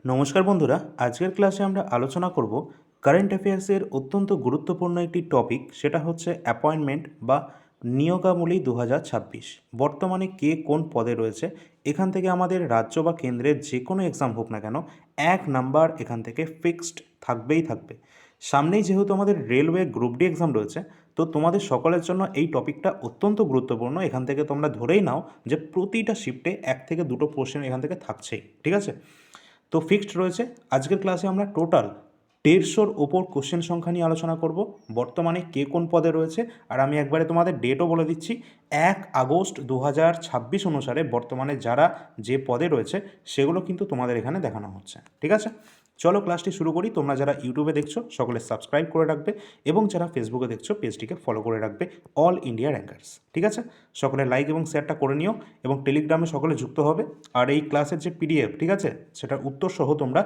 নমস্কার বন্ধুরা, আজকের ক্লাসে আমরা আলোচনা করব কারেন্ট অ্যাফেয়ার্সের অত্যন্ত গুরুত্বপূর্ণ একটি টপিক, সেটা হচ্ছে অ্যাপয়েন্টমেন্ট বা নিয়োগাবলী 2026। বর্তমানে কে কোন পদে রয়েছে, এখান থেকে আমাদের রাজ্য বা কেন্দ্রের যে কোনো এক্সাম হোক না কেন, 1 নাম্বার এখান থেকে ফিক্সড থাকবেই থাকবে। সামনেই যেহেতু আমাদের রেলওয়ে গ্রুপ ডি এক্সাম রয়েছে, তো তোমাদের সকলের জন্য এই টপিকটা অত্যন্ত গুরুত্বপূর্ণ। এখান থেকে তোমরা ধরেই নাও যে প্রতিটা শিফটে 1 থেকে 2টো কোশ্চেন এখান থেকে থাকছেই, ঠিক আছে? তো ফিক্সড রয়েছে। আজকের ক্লাসে আমরা টোটাল 150-র ওপর কোশ্চেন সংখ্যা নিয়ে আলোচনা করব। বর্তমানে কে কোন পদে রয়েছে, আর আমি একবারে তোমাদের ডেটও বলে দিচ্ছি। 1 আগস্ট 2026 অনুসারে বর্তমানে যারা যে পদে রয়েছে সেগুলো কিন্তু তোমাদের এখানে দেখানো হচ্ছে, ঠিক আছে? চলো ক্লাসটি শুরু করি। তোমরা যারা ইউটিউবে দেখছো সকলে সাবস্ক্রাইব করে রাখবে, এবং যারা ফেসবুকে দেখছো পেজটিকে ফলো করে রাখবে, অল ইন্ডিয়া র্যাঙ্কার্স, ঠিক আছে? সকলে লাইক এবং শেয়ারটা করে নিও, এবং টেলিগ্রামে সকলে যুক্ত হবে। আর এই ক্লাসের যে পিডিএফ, ঠিক আছে, সেটার উত্তর সহ তোমরা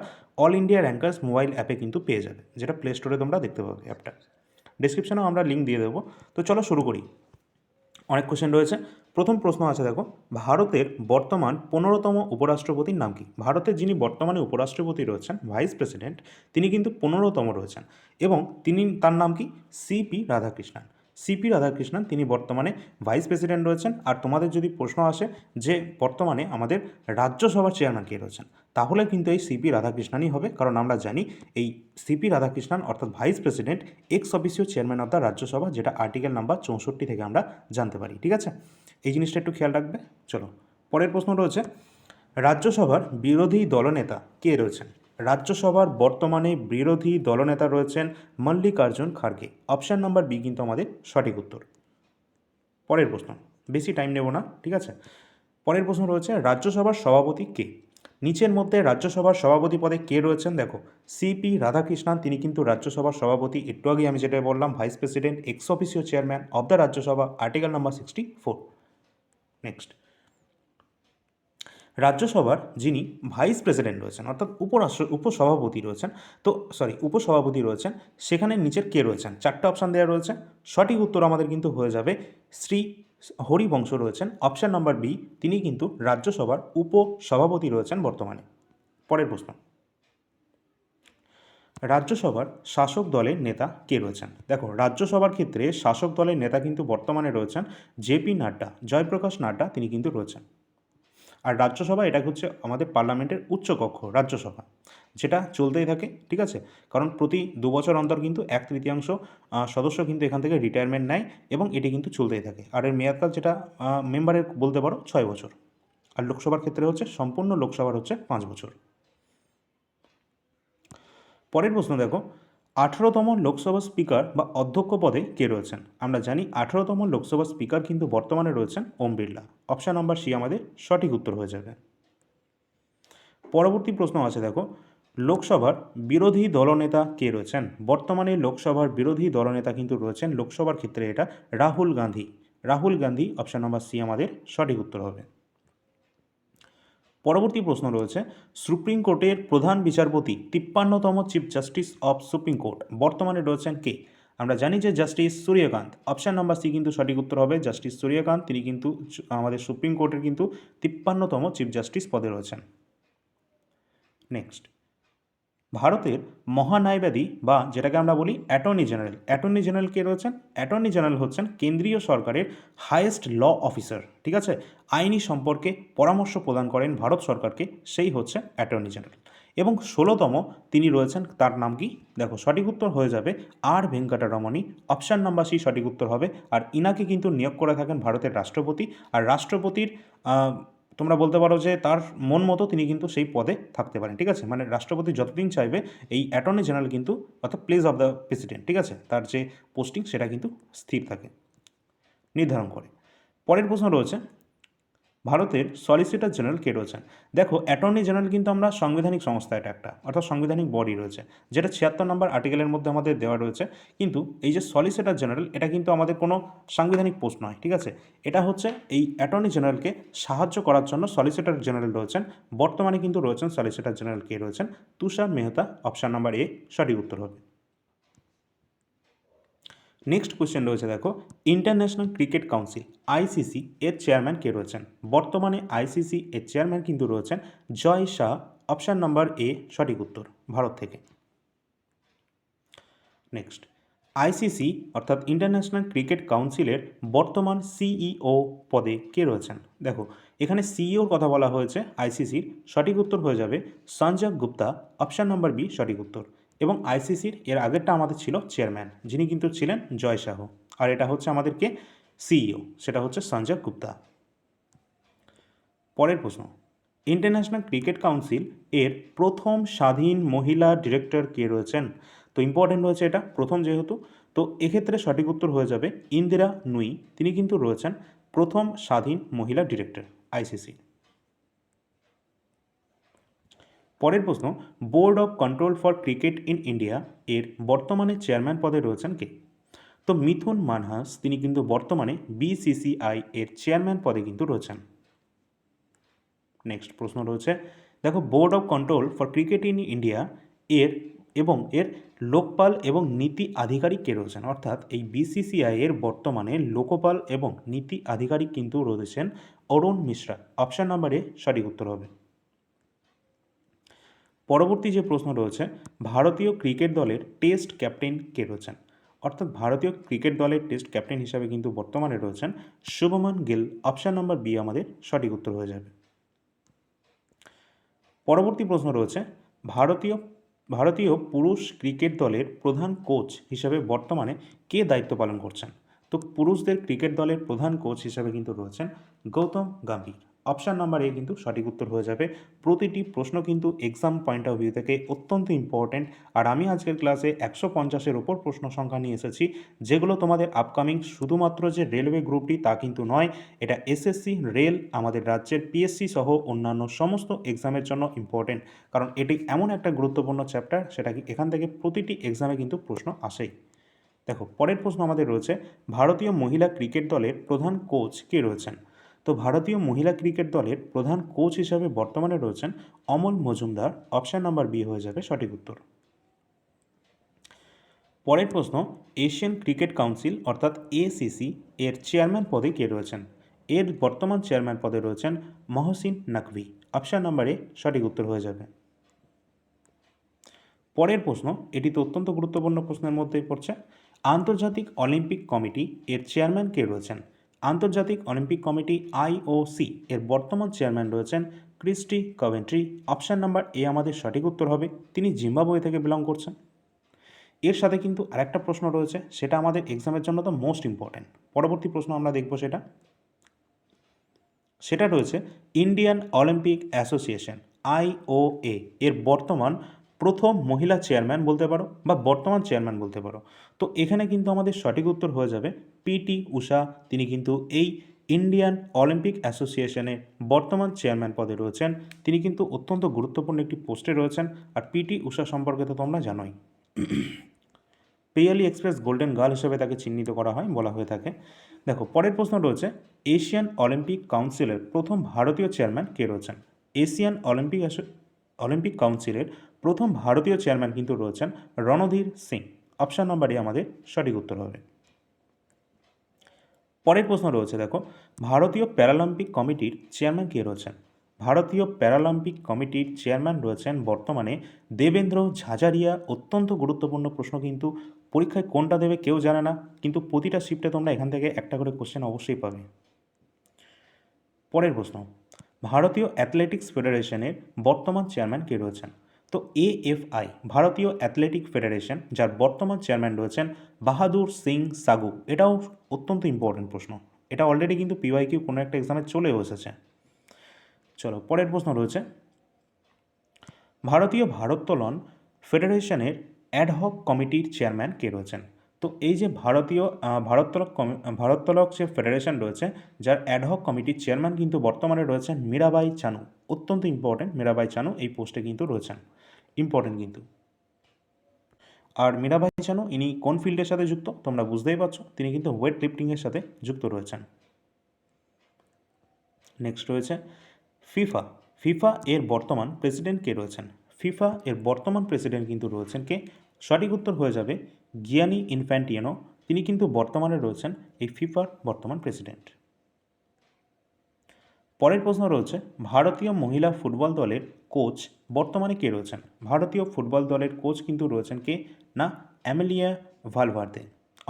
অল ইন্ডিয়া র্যাঙ্কার্স মোবাইল অ্যাপে কিন্তু পেয়ে যাবে, যেটা প্লে স্টোরে তোমরা দেখতে পাবে অ্যাপটা। ডিসক্রিপশনেও আমরা লিঙ্ক দিয়ে দেবো। তো চলো শুরু করি। অনেক কোশ্চেন রয়েছে। প্রথম প্রশ্ন আছে, দেখো, ভারতের বর্তমান 15তম উপরাষ্ট্রপতির নাম কি? ভারতের যিনি বর্তমানে উপরাষ্ট্রপতি রয়েছেন, ভাইস প্রেসিডেন্ট, তিনি কিন্তু 15তম রয়েছেন, এবং তার নাম কি? সিপি রাধাকৃষ্ণন। সিপি রাধাকৃষ্ণন তিনি বর্তমানে ভাইস প্রেসিডেন্ট রয়েছেন। আর তোমাদের যদি প্রশ্ন আসে যে বর্তমানে আমাদের রাজ্যসভার চেয়ারম্যান কে রয়েছেন, তাহলে কিন্তু এই সিপি রাধাকৃষ্ণনই হবে, কারণ আমরা জানি এই সিপি রাধাকৃষ্ণন অর্থাৎ vice president x officio chairman of the Rajya Sabha, যেটা আর্টিকেল নাম্বার 64 থেকে আমরা জানতে পারি, ঠিক আছে? এই জিনিসটা একটু খেয়াল রাখবে। চলো পরের প্রশ্ন রয়েছে, রাজ্যসভার বিরোধী দলনেতা কে রয়েছেন? রাজ্যসভার বর্তমানে বিরোধী দলনেতা রয়েছেন Mallikarjun Kharge. Option number B কিন্তু আমাদের সঠিক উত্তর। পরের প্রশ্ন, বেশি টাইম নেব না, ঠিক আছে? পরের প্রশ্ন রয়েছে, রাজ্যসভার সভাপতি কে? নিচের মধ্যে রাজ্যসভার সভাপতি পদে কে রয়েছেন? দেখো, সিপি রাধাকৃষ্ণন তিনি কিন্তু রাজ্যসভার সভাপতি। একটু আগে আমি যেটা বললাম, vice president x officio chairman of the Rajya Sabha, article number 64। Next, রাজ্যসভার যিনি ভাইস প্রেসিডেন্ট রয়েছেন অর্থাৎ উপসভাপতি রয়েছেন, তো উপসভাপতি রয়েছেন, সেখানে নিচের কে রয়েছেন? 4টে অপশান দেওয়া রয়েছে। সঠিক উত্তর আমাদের কিন্তু হয়ে যাবে শ্রী হরিবংশ রয়েছেন। অপশান নাম্বার বি, তিনি কিন্তু রাজ্যসভার উপসভাপতি রয়েছেন বর্তমানে। পরের প্রশ্ন, রাজ্যসভার শাসক দলের নেতা কে রয়েছেন? দেখো, রাজ্যসভার ক্ষেত্রে শাসক দলের নেতা কিন্তু বর্তমানে রয়েছেন জেপি নাড্ডা, জয়প্রকাশ নাড্ডা তিনি কিন্তু রয়েছেন। আর রাজ্যসভা এটা হচ্ছে আমাদের পার্লামেন্টের উচ্চকক্ষ রাজ্যসভা, যেটা চলতেই থাকে, ঠিক আছে? কারণ প্রতি 2 বছর অন্তর কিন্তু 1/3 সদস্য কিন্তু এখান থেকে রিটায়ারমেন্ট নেয়, এবং এটি কিন্তু চলতেই থাকে। আর এর মেয়াদকাল যেটা মেম্বারের বলতে পারো 6 বছর। আর লোকসভার ক্ষেত্রে হচ্ছে সম্পূর্ণ লোকসভার হচ্ছে 5 বছর। পরের প্রশ্ন দেখো, 18তম লোকসভা স্পিকার বা অধ্যক্ষ পদে কে রয়েছেন? আমরা জানি 18তম লোকসভা স্পিকার কিন্তু বর্তমানে রয়েছেন Om Birla. Option number C আমাদের সঠিক উত্তর হয়ে যাবে। পরবর্তী প্রশ্ন আছে, দেখো, লোকসভার বিরোধী দলনেতা কে রয়েছেন? বর্তমানে লোকসভার বিরোধী দলনেতা কিন্তু রয়েছেন লোকসভার ক্ষেত্রে এটা Rahul Gandhi. Rahul Gandhi, option number C আমাদের সঠিক উত্তর হবে। পরবর্তী প্রশ্ন রয়েছে, সুপ্রিম কোর্টের প্রধান বিচারপতি 53তম chief justice of supreme court বর্তমানে রয়েছেন কে? আমরা জানি যে justice Suryakant. Option number C কিন্তু সঠিক উত্তর হবে। জাস্টিস সূর্যকান্ত তিনি কিন্তু আমাদের সুপ্রিম কোর্টের কিন্তু 53তম চিফ জাস্টিস পদে রয়েছেন। নেক্সট, ভারতের মহান্যায়বাদী বা যেটাকে আমরা বলি অ্যাটর্নি জেনারেল, অ্যাটর্নি জেনারেল কে রয়েছেন? অ্যাটর্নি জেনারেল হচ্ছেন কেন্দ্রীয় সরকারের হাইয়েস্ট ল অফিসার, ঠিক আছে? আইনি সম্পর্কে পরামর্শ প্রদান করেন ভারত সরকারকে, সেই হচ্ছে অ্যাটর্নি জেনারেল। এবং 16তম তিনি রয়েছেন, তার নাম কি? দেখো, সঠিক উত্তর হয়ে যাবে আর ভেঙ্কটরমণী। অপশান নাম্বার সি সঠিক উত্তর হবে। আর ইনাকে কিন্তু নিয়োগ করে থাকেন ভারতের রাষ্ট্রপতি। আর রাষ্ট্রপতির তোমরা বলতে পারো যে তার মন মতো তিনি কিন্তু সেই পদে থাকতে পারেন, ঠিক আছে? মানে রাষ্ট্রপতি যতদিন চাইবে এই অ্যাটর্নি জেনারেল কিন্তু, অর্থাৎ প্লেস অফ দ্য প্রেসিডেন্ট, ঠিক আছে, তার যে পোস্টিং সেটা কিন্তু স্থির থাকে, নির্ধারণ করে। পরের প্রশ্ন রয়েছে, ভারতের সলিসিটর জেনারেল কে রয়েছেন? দেখো, অ্যাটর্নি জেনারেল কিন্তু আমরা সাংবিধানিক সংস্থা, এটা একটা অর্থাৎ সাংবিধানিক বডি রয়েছে, যেটা 76 নম্বর আর্টিকেলের মধ্যে আমাদের দেওয়া রয়েছে। কিন্তু এই যে সলিসিটর জেনারেল, এটা কিন্তু আমাদের কোনো সাংবিধানিক পোস্ট নয়, ঠিক আছে? এটা হচ্ছে এই অ্যাটর্নি জেনারেলকে সাহায্য করার জন্য সলিসিটর জেনারেল রয়েছেন। বর্তমানে কিন্তু রয়েছেন সলিসিটর জেনারেল কে রয়েছেন? তুষার মেহতা। অপশান নাম্বার এ সঠিক উত্তর হবে। নেক্সট কোয়েশ্চেন রয়েছে, দেখো, ইন্টারন্যাশনাল ক্রিকেট কাউন্সিল আইসিসি এর চেয়ারম্যান কে রয়েছেন? বর্তমানে আইসিসি এর চেয়ারম্যান কিন্তু রয়েছেন জয় শাহ অপশান নাম্বার এ সঠিক উত্তর, ভারত থেকে। নেক্সট, আইসিসি অর্থাৎ ইন্টারন্যাশনাল ক্রিকেট কাউন্সিলের বর্তমান সিইও পদে কে রয়েছেন? দেখো, এখানে সিইওর কথা বলা হয়েছে আইসিসির, সঠিক উত্তর হয়ে যাবে Sanjay Gupta, option number B সঠিক উত্তর। এবং আইসিসির এর আগেরটা আমাদের ছিল চেয়ারম্যান, যিনি কিন্তু ছিলেন জয় শাহ, আর এটা হচ্ছে আমাদেরকে সিইও, সেটা হচ্ছে সঞ্জয় গুপ্তা। পরের প্রশ্ন, ইন্টারন্যাশনাল ক্রিকেট কাউন্সিল এর প্রথম স্বাধীন মহিলা ডিরেক্টর কে রয়েছেন? তো ইম্পর্টেন্ট রয়েছে এটা, প্রথম যেহেতু, তো এক্ষেত্রে সঠিক উত্তর হয়ে যাবে ইন্দিরা নুই, তিনি কিন্তু রয়েছেন প্রথম স্বাধীন মহিলা ডিরেক্টর আইসিসি। পরের প্রশ্ন, board of control for cricket in India এর বর্তমানে চেয়ারম্যান পদে রয়েছেন কে? তো মিথুন মানহাস, তিনি কিন্তু বর্তমানে বিসিসিআই এর চেয়ারম্যান পদে কিন্তু রয়েছেন। নেক্সট প্রশ্ন রয়েছে, দেখো, board of control for cricket in India এর এর লোকপাল এবং নীতি আধিকারিক কে রয়েছেন? অর্থাৎ এই বিসিসিআই এর বর্তমানে লোকপাল এবং নীতি আধিকারিক কিন্তু রয়েছেন অরুণ মিশ্রা, অপশান নাম্বার এ সঠিক উত্তর হবে। পরবর্তী যে প্রশ্ন রয়েছে, ভারতীয় ক্রিকেট দলের টেস্ট ক্যাপ্টেন কে রয়েছেন? অর্থাৎ ভারতীয় ক্রিকেট দলের টেস্ট ক্যাপ্টেন হিসাবে কিন্তু বর্তমানে রয়েছেন Shubman Gill, option number B আমাদের সঠিক উত্তর হয়ে যাবে। পরবর্তী প্রশ্ন রয়েছে, ভারতীয় ভারতীয় পুরুষ ক্রিকেট দলের প্রধান কোচ হিসেবে বর্তমানে কে দায়িত্ব পালন করছেন? তো পুরুষদের ক্রিকেট দলের প্রধান কোচ হিসেবে কিন্তু রয়েছেন গৌতম গম্ভীর, অপশান নাম্বার এ কিন্তু সঠিক উত্তর হয়ে যাবে। প্রতিটি প্রশ্ন কিন্তু এক্সাম পয়েন্ট অফ ভিউ থেকে অত্যন্ত ইম্পর্ট্যান্ট, আর আমি আজকের ক্লাসে 150-এর ওপর প্রশ্ন সংখ্যা নিয়ে এসেছি, যেগুলো তোমাদের আপকামিং শুধুমাত্র যে রেলওয়ে গ্রুপটি তা কিন্তু নয়, এটা এসএসসি, রেল, আমাদের রাজ্যের পিএসসি সহ অন্যান্য সমস্ত এক্সামের জন্য ইম্পর্টেন্ট, কারণ এটি এমন একটা গুরুত্বপূর্ণ চ্যাপ্টার, সেটা কি এখান থেকে প্রতিটি এক্সামে কিন্তু প্রশ্ন আসেই। দেখো, পরের প্রশ্ন আমাদের রয়েছে, ভারতীয় মহিলা ক্রিকেট দলের প্রধান কোচ কে রয়েছেন? তো ভারতীয় মহিলা ক্রিকেট দলের প্রধান কোচ হিসাবে বর্তমানে রয়েছেন Amol Majumdar, option number B হয়ে যাবে সঠিক উত্তর। পরের প্রশ্ন, এশিয়ান ক্রিকেট কাউন্সিল অর্থাৎ এসিসি এর চেয়ারম্যান পদে কে রয়েছেন? এর বর্তমান চেয়ারম্যান পদে রয়েছেন Mohsin Naqvi, option number A সঠিক উত্তর হয়ে যাবে। পরের প্রশ্ন, এটি তো অত্যন্ত গুরুত্বপূর্ণ প্রশ্নের মধ্যেই পড়ছে, আন্তর্জাতিক অলিম্পিক কমিটি এর চেয়ারম্যান কে রয়েছেন? আন্তর্জাতিক অলিম্পিক কমিটি আইওসি এর বর্তমান চেয়ারম্যান রয়েছেন Kirsty Coventry, option number A আমাদের সঠিক উত্তর হবে, তিনি জিম্বাবুয়ে থেকে বিলং করছেন। এর সাথে কিন্তু আরেকটা প্রশ্ন রয়েছে, সেটা আমাদের এক্সামের জন্য তো মোস্ট ইম্পর্ট্যান্ট, পরবর্তী প্রশ্ন আমরা দেখব, সেটা রয়েছে ইন্ডিয়ান অলিম্পিক অ্যাসোসিয়েশন আইওএ এর বর্তমান প্রথম মহিলা চেয়ারম্যান বলতে পারো, বা বর্তমান চেয়ারম্যান বলতে পারো। তো এখানে কিন্তু আমাদের সঠিক উত্তর হয়ে যাবে পিটি ঊষা, তিনি কিন্তু এই ইন্ডিয়ান অলিম্পিক অ্যাসোসিয়েশনের বর্তমান চেয়ারম্যান পদে রয়েছেন, তিনি কিন্তু অত্যন্ত গুরুত্বপূর্ণ একটি পোস্টে রয়েছেন। আর পিটি ঊষা সম্পর্কে তো তোমরা জানোই, পিএলই এক্সপ্রেস গোল্ডেন গার্ল হিসেবে তাকে চিহ্নিত করা হয়, বলা হয়ে থাকে। দেখো, পরের প্রশ্ন রয়েছে, এশিয়ান অলিম্পিক কাউন্সিলের প্রথম ভারতীয় চেয়ারম্যান কে রয়েছেন? এশিয়ান অলিম্পিক কাউন্সিলের প্রথম ভারতীয় চেয়ারম্যান কিন্তু রয়েছেন Randhir Singh, option number A আমাদের সঠিক উত্তর হবে। পরের প্রশ্ন রয়েছে, দেখো, ভারতীয় প্যারালিম্পিক কমিটির চেয়ারম্যান কে রয়েছেন? ভারতীয় প্যারালিম্পিক কমিটির চেয়ারম্যান রয়েছেন বর্তমানে দেবেন্দ্র ঝাঝারিয়া, অত্যন্ত গুরুত্বপূর্ণ প্রশ্ন, কিন্তু পরীক্ষায় কোনটা দেবে কেউ জানে না, কিন্তু প্রতিটা শিফটে তোমরা এখান থেকে একটা করে কোশ্চেন অবশ্যই পাবে। পরের প্রশ্ন, ভারতীয় অ্যাথলেটিক্স ফেডারেশনের বর্তমান চেয়ারম্যান কে রয়েছেন? তো এএফআই, ভারতীয় অ্যাথলেটিক ফেডারেশন, যার বর্তমান চেয়ারম্যান রয়েছেন বাহাদুর সিং সাগু, এটাও অত্যন্ত ইম্পর্টেন্ট প্রশ্ন, এটা অলরেডি কিন্তু পিওয়াইকিউ কোনো একটা এক্সামে চলেও এসেছে। চলো, পরের প্রশ্ন রয়েছে, ভারতীয় ভারোত্তোলন ফেডারেশনের অ্যাডহক কমিটির চেয়ারম্যান কে রয়েছেন? তো এই যে ভারোত্তোলক যে ফেডারেশন রয়েছে, যার অ্যাডহক কমিটির চেয়ারম্যান কিন্তু বর্তমানে রয়েছেন মীরাবাই চানু, অত্যন্ত ইম্পর্টেন্ট, মীরাবাই চানু এই পোস্টে কিন্তু রয়েছেন, ইম্পর্টেন্ট কিন্তু। আর মীরাবাই চানু ইনি কোন ফিল্ডের সাথে যুক্ত তোমরা বুঝতেই পারছো, তিনি কিন্তু ওয়েট লিফটিংয়ের সাথে যুক্ত রয়েছেন। নেক্সট রয়েছে, ফিফা ফিফা এর বর্তমান প্রেসিডেন্ট কে রয়েছেন? ফিফা এর বর্তমান প্রেসিডেন্ট কিন্তু রয়েছেন কে? সঠিক উত্তর হয়ে যাবে গিয়ানি ইনফ্যান্টিনো, তিনি কিন্তু বর্তমানে রয়েছেন এই ফিফার বর্তমান প্রেসিডেন্ট। পরের প্রশ্ন রয়েছে, ভারতীয় মহিলা ফুটবল দলের কোচ বর্তমানে কে রয়েছেন? ভারতীয় ফুটবল দলের কোচ কিন্তু রয়েছেন কে না Amelia Valverde.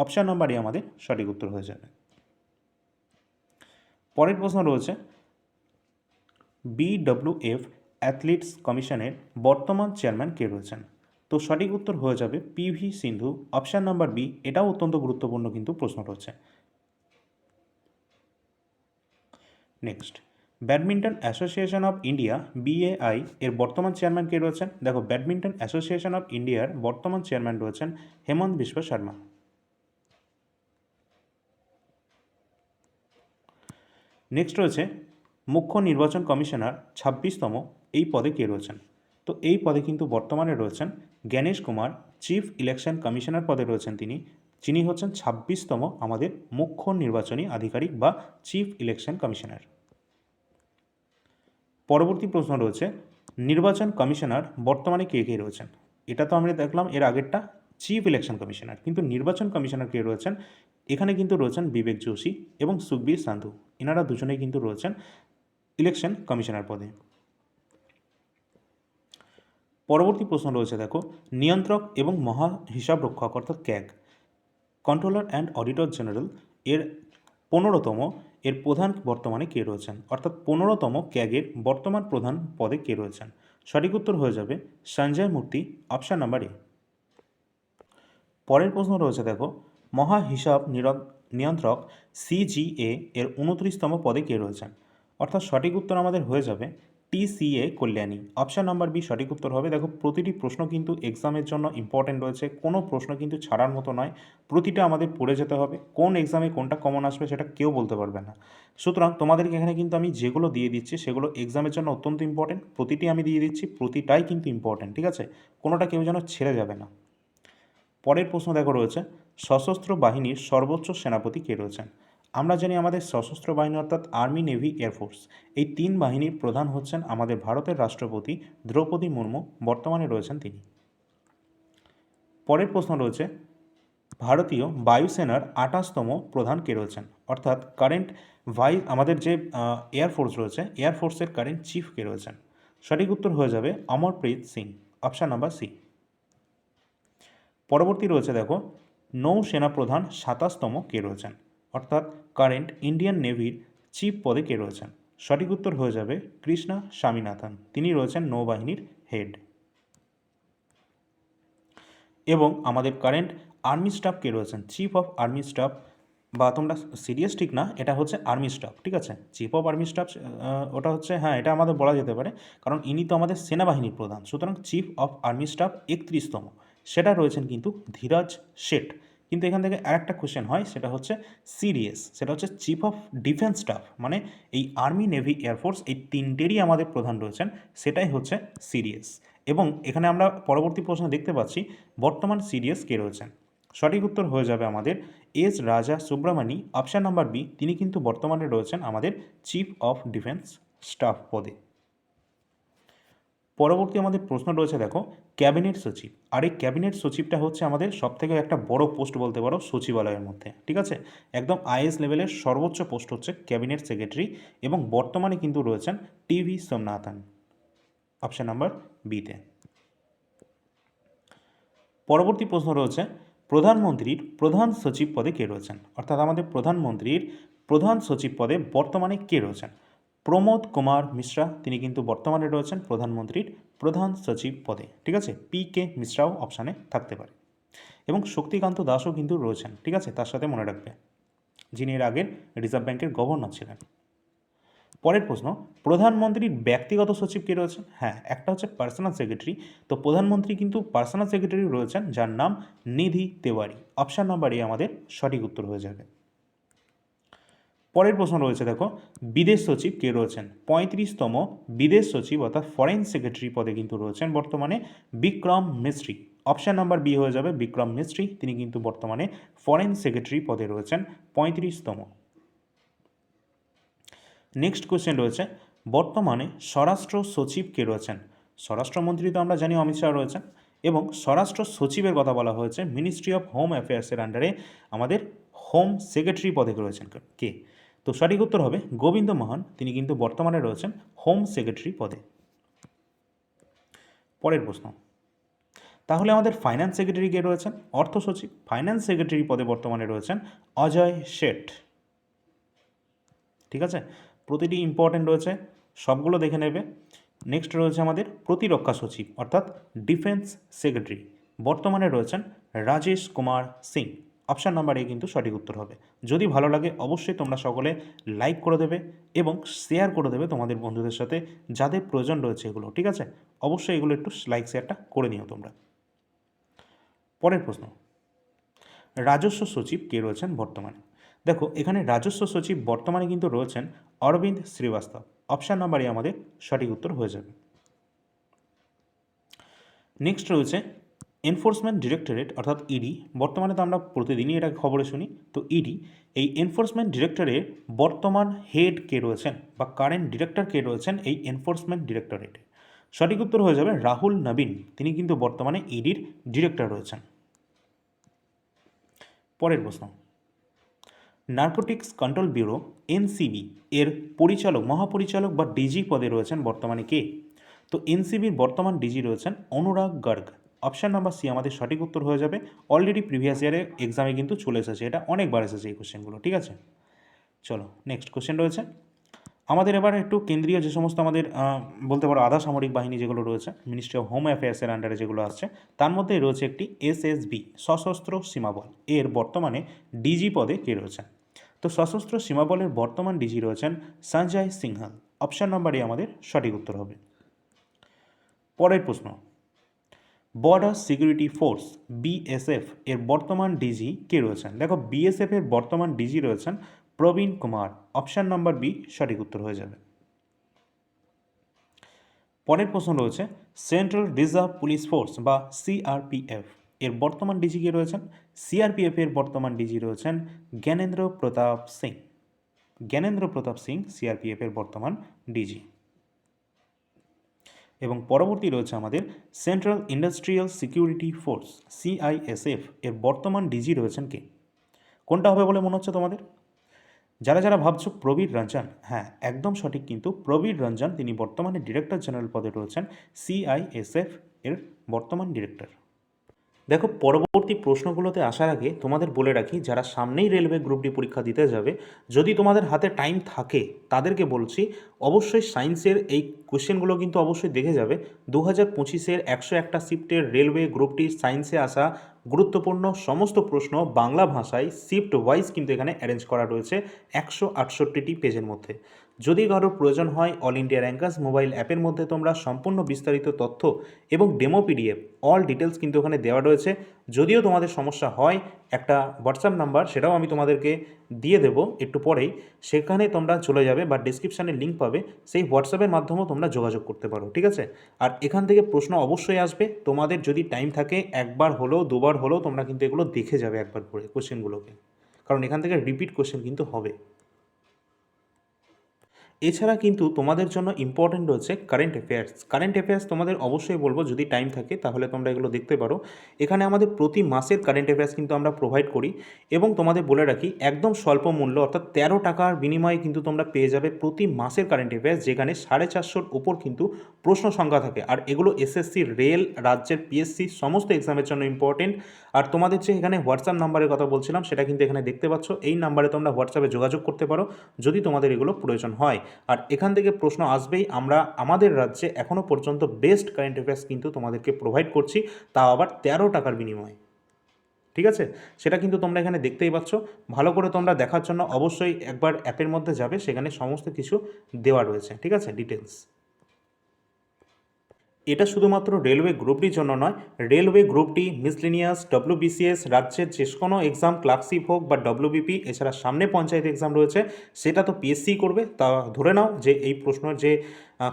Option number A আমাদের সঠিক উত্তর হয়ে যাবে। পরের প্রশ্ন রয়েছে BWF অ্যাথলিটস কমিশনের বর্তমান চেয়ারম্যান কে রয়েছেন? তো সঠিক উত্তর হয়ে যাবে PV সিন্ধু। অপশান নাম্বার বি, এটাও অত্যন্ত গুরুত্বপূর্ণ কিন্তু প্রশ্ন রয়েছে। Next, badminton association of India BAI এর বর্তমান চেয়ারম্যান কে রয়েছেন? দেখো, ব্যাডমিন্টন অ্যাসোসিয়েশন অফ ইন্ডিয়ার বর্তমান চেয়ারম্যান রয়েছেন হেমন্ত বিশ্ব শর্মা। নেক্সট রয়েছে মুখ্য নির্বাচন কমিশনার 26তম, এই পদে কে রয়েছেন? তো এই পদে কিন্তু বর্তমানে রয়েছেন Gyanesh Kumar. Chief election commissioner পদে রয়েছেন যিনি হচ্ছেন 26তম আমাদের মুখ্য নির্বাচনী আধিকারিক বা চিফ ইলেকশন কমিশনার। পরবর্তী প্রশ্ন রয়েছে নির্বাচন কমিশনার বর্তমানে কে কে রয়েছেন? এটা তো আমরা দেখলাম এর আগেরটা চিফ ইলেকশন কমিশনার, কিন্তু নির্বাচন কমিশনার কে রয়েছেন? এখানে কিন্তু রয়েছেন বিবেক যোশী এবং সুখবীর সান্ধু। এনারা দুজনেই কিন্তু রয়েছেন ইলেকশন কমিশনার পদে। পরবর্তী প্রশ্ন রয়েছে দেখো, নিয়ন্ত্রক এবং মহা হিসাব রক্ষক অর্থাৎ CAG, controller and auditor general এর 15তম এর প্রধান বর্তমানে কে রয়েছেন? অর্থাৎ 15তম ক্যাগের বর্তমান প্রধান পদে কে রয়েছেন? সঠিক উত্তর হয়ে যাবে সঞ্জয় মূর্তি। অপশান নাম্বার এ। পরের প্রশ্ন রয়েছে দেখো, মহা হিসাব নিয়ন্ত্রক CGA এর 29তম পদে কে রয়েছেন? অর্থাৎ সঠিক উত্তর আমাদের হয়ে যাবে TCA Kalyani. Option number B সঠিক উত্তর হবে। দেখো, প্রতিটি প্রশ্ন কিন্তু এক্সামের জন্য ইম্পর্টেন্ট রয়েছে, কোনো প্রশ্ন কিন্তু ছাড়ার মতো নয়, প্রতিটা আমাদের পড়ে যেতে হবে। কোন এক্সামে কোনটা কমন আসবে সেটা কেউ বলতে পারবে না। সুতরাং তোমাদেরকে এখানে কিন্তু আমি যেগুলো দিয়ে দিচ্ছি সেগুলো এক্সামের জন্য অত্যন্ত ইম্পর্টেন্ট, প্রতিটি আমি দিয়ে দিচ্ছি, প্রতিটাই কিন্তু ইম্পর্টেন্ট, ঠিক আছে? কোনোটা কেউ যেন ছেড়ে যাবে না। পরের প্রশ্ন দেখো রয়েছে, সশস্ত্র বাহিনীর সর্বোচ্চ সেনাপতি কে রয়েছেন? আমরা জানি আমাদের সশস্ত্র বাহিনী অর্থাৎ আর্মি, নেভি, এয়ারফোর্স, এই তিন বাহিনীর প্রধান হচ্ছেন আমাদের ভারতের রাষ্ট্রপতি দ্রৌপদী মুর্মু। বর্তমানে রয়েছেন তিনি। পরের প্রশ্ন রয়েছে, ভারতীয় বায়ুসেনার 28তম প্রধান কে রয়েছেন? অর্থাৎ কারেন্ট আমাদের যে এয়ারফোর্স রয়েছে, এয়ারফোর্সের কারেন্ট চিফ কে রয়েছেন? সঠিক উত্তর হয়ে যাবে Amarpreet Singh. Option number C. পরবর্তী রয়েছে দেখো, নৌসেনা প্রধান 27তম কে রয়েছেন? অর্থাৎ কারেন্ট ইন্ডিয়ান নেভির চিফ পদে কে রয়েছেন? সঠিক উত্তর হয়ে যাবে কৃষ্ণা স্বামীনাথন। তিনি রয়েছেন নৌবাহিনীর হেড। এবং আমাদের কারেন্ট আর্মি স্টাফ কে রয়েছেন? চিফ অফ আর্মি স্টাফ, বা তোমরা সিরিয়াস ঠিক না, এটা হচ্ছে আর্মি স্টাফ, ঠিক আছে? চিফ অফ আর্মি স্টাফ ওটা হচ্ছে, হ্যাঁ, এটা আমাদের বলা যেতে পারে, কারণ ইনি তো আমাদের সেনাবাহিনীর প্রধান। সুতরাং চিফ অফ আর্মি স্টাফ 31তম, সেটা রয়েছেন কিন্তু ধীরাজ শেঠ। কিন্তু এখান থেকে আরেকটা কোশ্চেন হয়, সেটা হচ্ছে সিডিএস, সেটা হচ্ছে চিফ অফ ডিফেন্স স্টাফ, মানে এই আর্মি, নেভি, এয়ারফোর্স এই তিনটেরই আমাদের প্রধান রয়েছেন, সেটাই হচ্ছে সিডিএস। এবং এখানে আমরা পরবর্তী প্রশ্ন দেখতে পাচ্ছি বর্তমান সিডিএস কে রয়েছেন? সঠিক উত্তর হয়ে যাবে আমাদের এস রাজা সুব্রমণি। অপশান নাম্বার বি, তিনি কিন্তু বর্তমানে রয়েছেন আমাদের চিফ অফ ডিফেন্স স্টাফ পদে। পরবর্তী আমাদের প্রশ্ন রয়েছে দেখো, ক্যাবিনেট সচিব। আর এই ক্যাবিনেট সচিবটা হচ্ছে আমাদের সবথেকে একটা বড় পোস্ট বলতে পারো সচিবালয়ের মধ্যে, ঠিক আছে? একদম আইএস লেভেলের সর্বোচ্চ পোস্ট হচ্ছে ক্যাবিনেট সেক্রেটারি, এবং বর্তমানে কিন্তু রয়েছেন টিভি সোমনাথন। অপশান নাম্বার বিতে। পরবর্তী প্রশ্ন রয়েছে, প্রধানমন্ত্রীর প্রধান সচিব পদে কে রয়েছেন? অর্থাৎ আমাদের প্রধানমন্ত্রীর প্রধান সচিব পদে বর্তমানে কে রয়েছেন? প্রমোদ কুমার মিশ্রা, তিনি কিন্তু বর্তমানে রয়েছেন প্রধানমন্ত্রীর প্রধান সচিব পদে, ঠিক আছে? PK মিশ্রাও অপশানে থাকতে পারে। এবং শক্তিকান্ত দাসও কিন্তু রয়েছেন, ঠিক আছে? তার সাথে মনে রাখবে, যিনি এর আগের রিজার্ভ ব্যাংকের গভর্নর ছিলেন। পরের প্রশ্ন, প্রধানমন্ত্রীর ব্যক্তিগত সচিব কে রয়েছেন? হ্যাঁ, একটা হচ্ছে পার্সোনাল সেক্রেটারি। তো প্রধানমন্ত্রী কিন্তু পার্সোনাল সেক্রেটারি রয়েছেন, যার নাম নিধি তেওয়ারি। অপশান নাম্বার এ আমাদের সঠিক উত্তর হয়ে যাবে। পরের প্রশ্ন রয়েছে দেখো, বিদেশ সচিব কে রয়েছেন? 35তম বিদেশ সচিব অর্থাৎ ফরেন সেক্রেটারি পদে কিন্তু রয়েছেন বর্তমানে বিক্রম মিস্ত্রি। অপশান নাম্বার বি হয়ে যাবে বিক্রম মিস্ত্রি, তিনি কিন্তু বর্তমানে ফরেন সেক্রেটারি পদে রয়েছেন 35তম। নেক্সট কোয়েশ্চেন রয়েছে, বর্তমানে স্বরাষ্ট্র সচিব কে রয়েছেন? স্বরাষ্ট্রমন্ত্রী তো আমরা জানি অমিত শাহ রয়েছেন, এবং স্বরাষ্ট্র সচিবের কথা বলা হয়েছে মিনিস্ট্রি অফ হোম অ্যাফেয়ার্সের আন্ডারে আমাদের হোম সেক্রেটারি পদে রয়েছেন কে? তো সঠিক উত্তর হবে গোবিন্দ মোহন, তিনি কিন্তু বর্তমানে রয়েছেন হোম সেক্রেটারি পদে। পরের প্রশ্ন, তাহলে আমাদের ফাইন্যান্স সেক্রেটারি কে রয়েছেন? অর্থ সচিব। ফাইন্যান্স সেক্রেটারি পদে বর্তমানে রয়েছেন অজয় শেঠ। ঠিক আছে, প্রতিটি ইম্পর্টেন্ট রয়েছে, সবগুলো দেখে নেবে। নেক্সট রয়েছে আমাদের প্রতিরক্ষা সচিব অর্থাৎ ডিফেন্স সেক্রেটারি, বর্তমানে রয়েছেন রাজেশ কুমার সিং। অপশান নাম্বার এ কিন্তু সঠিক উত্তর হবে। যদি ভালো লাগে অবশ্যই তোমরা সকলে লাইক করে দেবে এবং শেয়ার করে দেবে তোমাদের বন্ধুদের সাথে, যাদের প্রয়োজন রয়েছে এগুলো। ঠিক আছে, অবশ্যই এগুলো একটু লাইক শেয়ারটা করে নিও তোমরা। পরের প্রশ্ন, রাজস্ব সচিব কে রয়েছেন বর্তমানে? দেখো এখানে রাজস্ব সচিব বর্তমানে কিন্তু রয়েছেন অরবিন্দ শ্রীবাস্তব। অপশান নাম্বারে আমাদের সঠিক উত্তর হয়ে যাবে। নেক্সট রয়েছে এনফোর্সমেন্ট ডিরেক্টরেট অর্থাৎ ইডি। বর্তমানে তো আমরা প্রতিদিনই এটা খবরে শুনি। তো ইডি, এই এনফোর্সমেন্ট ডিরেক্টরের বর্তমান হেড কে রয়েছেন বা কারেন্ট ডিরেক্টর কে রয়েছেন এই এনফোর্সমেন্ট ডিরেক্টরেটে? সঠিক উত্তর হয়ে যাবে রাহুল নবীন। তিনি কিন্তু বর্তমানে ইডির ডিরেক্টর রয়েছেন। পরের প্রশ্ন, নার্কোটিক্স কন্ট্রোল ব্যুরো এনসিবি এর পরিচালক, মহাপরিচালক বা ডিজি পদে রয়েছেন বর্তমানে কে? তো এনসিবির বর্তমান ডিজি রয়েছেন অনুরাগ গার্গ। অপশান নাম্বার সি আমাদের সঠিক উত্তর হয়ে যাবে। অলরেডি প্রিভিয়াস ইয়ারে এক্সামে কিন্তু চলে এসেছে, এটা অনেকবার এসেছে এই কোশ্চেনগুলো। ঠিক আছে, চলো নেক্সট কোশ্চেন রয়েছে আমাদের। এবার একটু কেন্দ্রীয় যে সমস্ত আমাদের বলতে পারো আধা সামরিক বাহিনী যেগুলো রয়েছে, মিনিস্ট্রি অফ হোম অ্যাফেয়ার্সের আন্ডারে যেগুলো আসছে, তার মধ্যেই রয়েছে একটি এসএসবি, সশস্ত্র সীমাবল। এর বর্তমানে ডিজি পদে কে রয়েছেন? তো সশস্ত্র সীমাবলের বর্তমান ডিজি রয়েছেন সঞ্জয় সিংহাল। অপশান নাম্বারই আমাদের সঠিক উত্তর হবে। পরের প্রশ্ন, বর্ডার সিকিউরিটি ফোর্স বিএসএফ এর বর্তমান ডিজি কে রয়েছেন? দেখো বিএসএফ এর বর্তমান ডিজি রয়েছেন প্রবীণ কুমার। অপশান নাম্বার বি সঠিক উত্তর হয়ে যাবে। পরের প্রশ্ন রয়েছে সেন্ট্রাল রিজার্ভ পুলিশ ফোর্স বা সিআরপিএফ এর বর্তমান ডিজি কে রয়েছেন? সিআরপিএফ এর বর্তমান ডিজি রয়েছেন জ্ঞানেন্দ্র প্রতাপ সিং। জ্ঞানেন্দ্র প্রতাপ সিং সিআরপিএফ এর বর্তমান ডিজি। এবং পরবর্তী রয়েছে আমাদের central industrial security force CISF এর বর্তমান ডিজি রয়েছেন কে? কোনটা হবে বলে মনে হচ্ছে তোমাদের? যারা যারা ভাবছো প্রবীর রঞ্জন, হ্যাঁ একদম সঠিক, কিন্তু প্রবীর রঞ্জন তিনি বর্তমানে ডিরেক্টর জেনারেল পদে রয়েছেন সিআইএসএফ এর বর্তমান ডিরেক্টর। দেখো পরবর্তী প্রশ্নগুলোতে আসার আগে তোমাদের বলে রাখি, যারা সামনেই রেলওয়ে গ্রুপ ডি পরীক্ষা দিতে যাবে, যদি তোমাদের হাতে টাইম থাকে তাদেরকে বলছি অবশ্যই সায়েন্সের এই কোশ্চেনগুলো কিন্তু অবশ্যই দেখে যাবে। 2025-এর 101টা শিফটের রেলওয়ে গ্রুপ ডি সায়েন্সে আসা গুরুত্বপূর্ণ সমস্ত প্রশ্ন বাংলা ভাষায় শিফট ওয়াইজ কিন্তু এখানে অ্যারেঞ্জ করা রয়েছে 168টি পেজের মধ্যে। যদি কারোর প্রয়োজন হয় অল ইন্ডিয়া র্যাঙ্কার্স মোবাইল অ্যাপের মধ্যে তোমরা সম্পূর্ণ বিস্তারিত তথ্য এবং ডেমো পিডিএফ অল ডিটেলস কিন্তু ওখানে দেওয়া রয়েছে। যদিও তোমাদের সমস্যা হয়, একটা হোয়াটসঅ্যাপ নাম্বার সেটাও আমি তোমাদেরকে দিয়ে দেবো একটু পরেই, সেখানে তোমরা চলে যাবে বা ডিসক্রিপশানে লিঙ্ক পাবে, সেই হোয়াটসঅ্যাপের মাধ্যমেও তোমরা যোগাযোগ করতে পারো। ঠিক আছে, আর এখান থেকে প্রশ্ন অবশ্যই আসবে, তোমাদের যদি টাইম থাকে একবার হলেও দুবার হলেও তোমরা কিন্তু এগুলো দেখে যাবে একবার করে কোশ্চেনগুলোকে, কারণ এখান থেকে রিপিট কোশ্চেন কিন্তু হবে। এছাড়া কিন্তু তোমাদের জন্য ইম্পর্টেন্ট রয়েছে কারেন্ট অ্যাফেয়ার্স। কারেন্ট অ্যাফেয়ার্স তোমাদের অবশ্যই বলবো যদি টাইম থাকে তাহলে তোমরা এগুলো দেখতে পারো। এখানে আমাদের প্রতি মাসের কারেন্ট অ্যাফেয়ার্স কিন্তু আমরা প্রোভাইড করি, এবং তোমাদের বলে রাখি একদম স্বল্প মূল্য অর্থাৎ 13 টাকার বিনিময়ে কিন্তু তোমরা পেয়ে যাবে প্রতি মাসের কারেন্ট অ্যাফেয়ার্স, যেখানে 450-র ওপর কিন্তু প্রশ্ন সংখ্যা থাকে। আর এগুলো এসএসসি, রেল, রাজ্যের পিএসসি সমস্ত এক্সামের জন্য ইম্পর্টেন্ট। আর তোমাদের যে এখানে হোয়াটসঅ্যাপ নাম্বারের কথা বলছিলাম সেটা কিন্তু এখানে দেখতে পাচ্ছ, এই নাম্বারে তোমরা হোয়াটসঅ্যাপে যোগাযোগ করতে পারো যদি তোমাদের এগুলো প্রয়োজন হয়। আর এখান থেকে প্রশ্ন আসবেই, আমরা আমাদের রাজ্যে এখনও পর্যন্ত বেস্ট কারেন্ট অ্যাফেয়ার্স কিন্তু তোমাদেরকে প্রোভাইড করছি, তাও আবার 13 টাকার বিনিময়ে। ঠিক আছে, সেটা কিন্তু তোমরা এখানে দেখতেই পাচ্ছ। ভালো করে তোমরা দেখার জন্য অবশ্যই একবার অ্যাপের মধ্যে যাবে, সেখানে সমস্ত কিছু দেওয়া রয়েছে। ঠিক আছে, ডিটেলস। এটা শুধুমাত্র রেলওয়ে গ্রুপ ডির জন্য নয়, railway group D, miscellaneous, WBCS, রাজ্যের যে কোনো এক্সাম, ক্লার্কশিপ হোক বা ডব্লিউবিপি, এছাড়া সামনে পঞ্চায়েত এক্সাম রয়েছে, সেটা তো পিএসসি করবে। তা ধরে নাও যে এই প্রশ্নের যে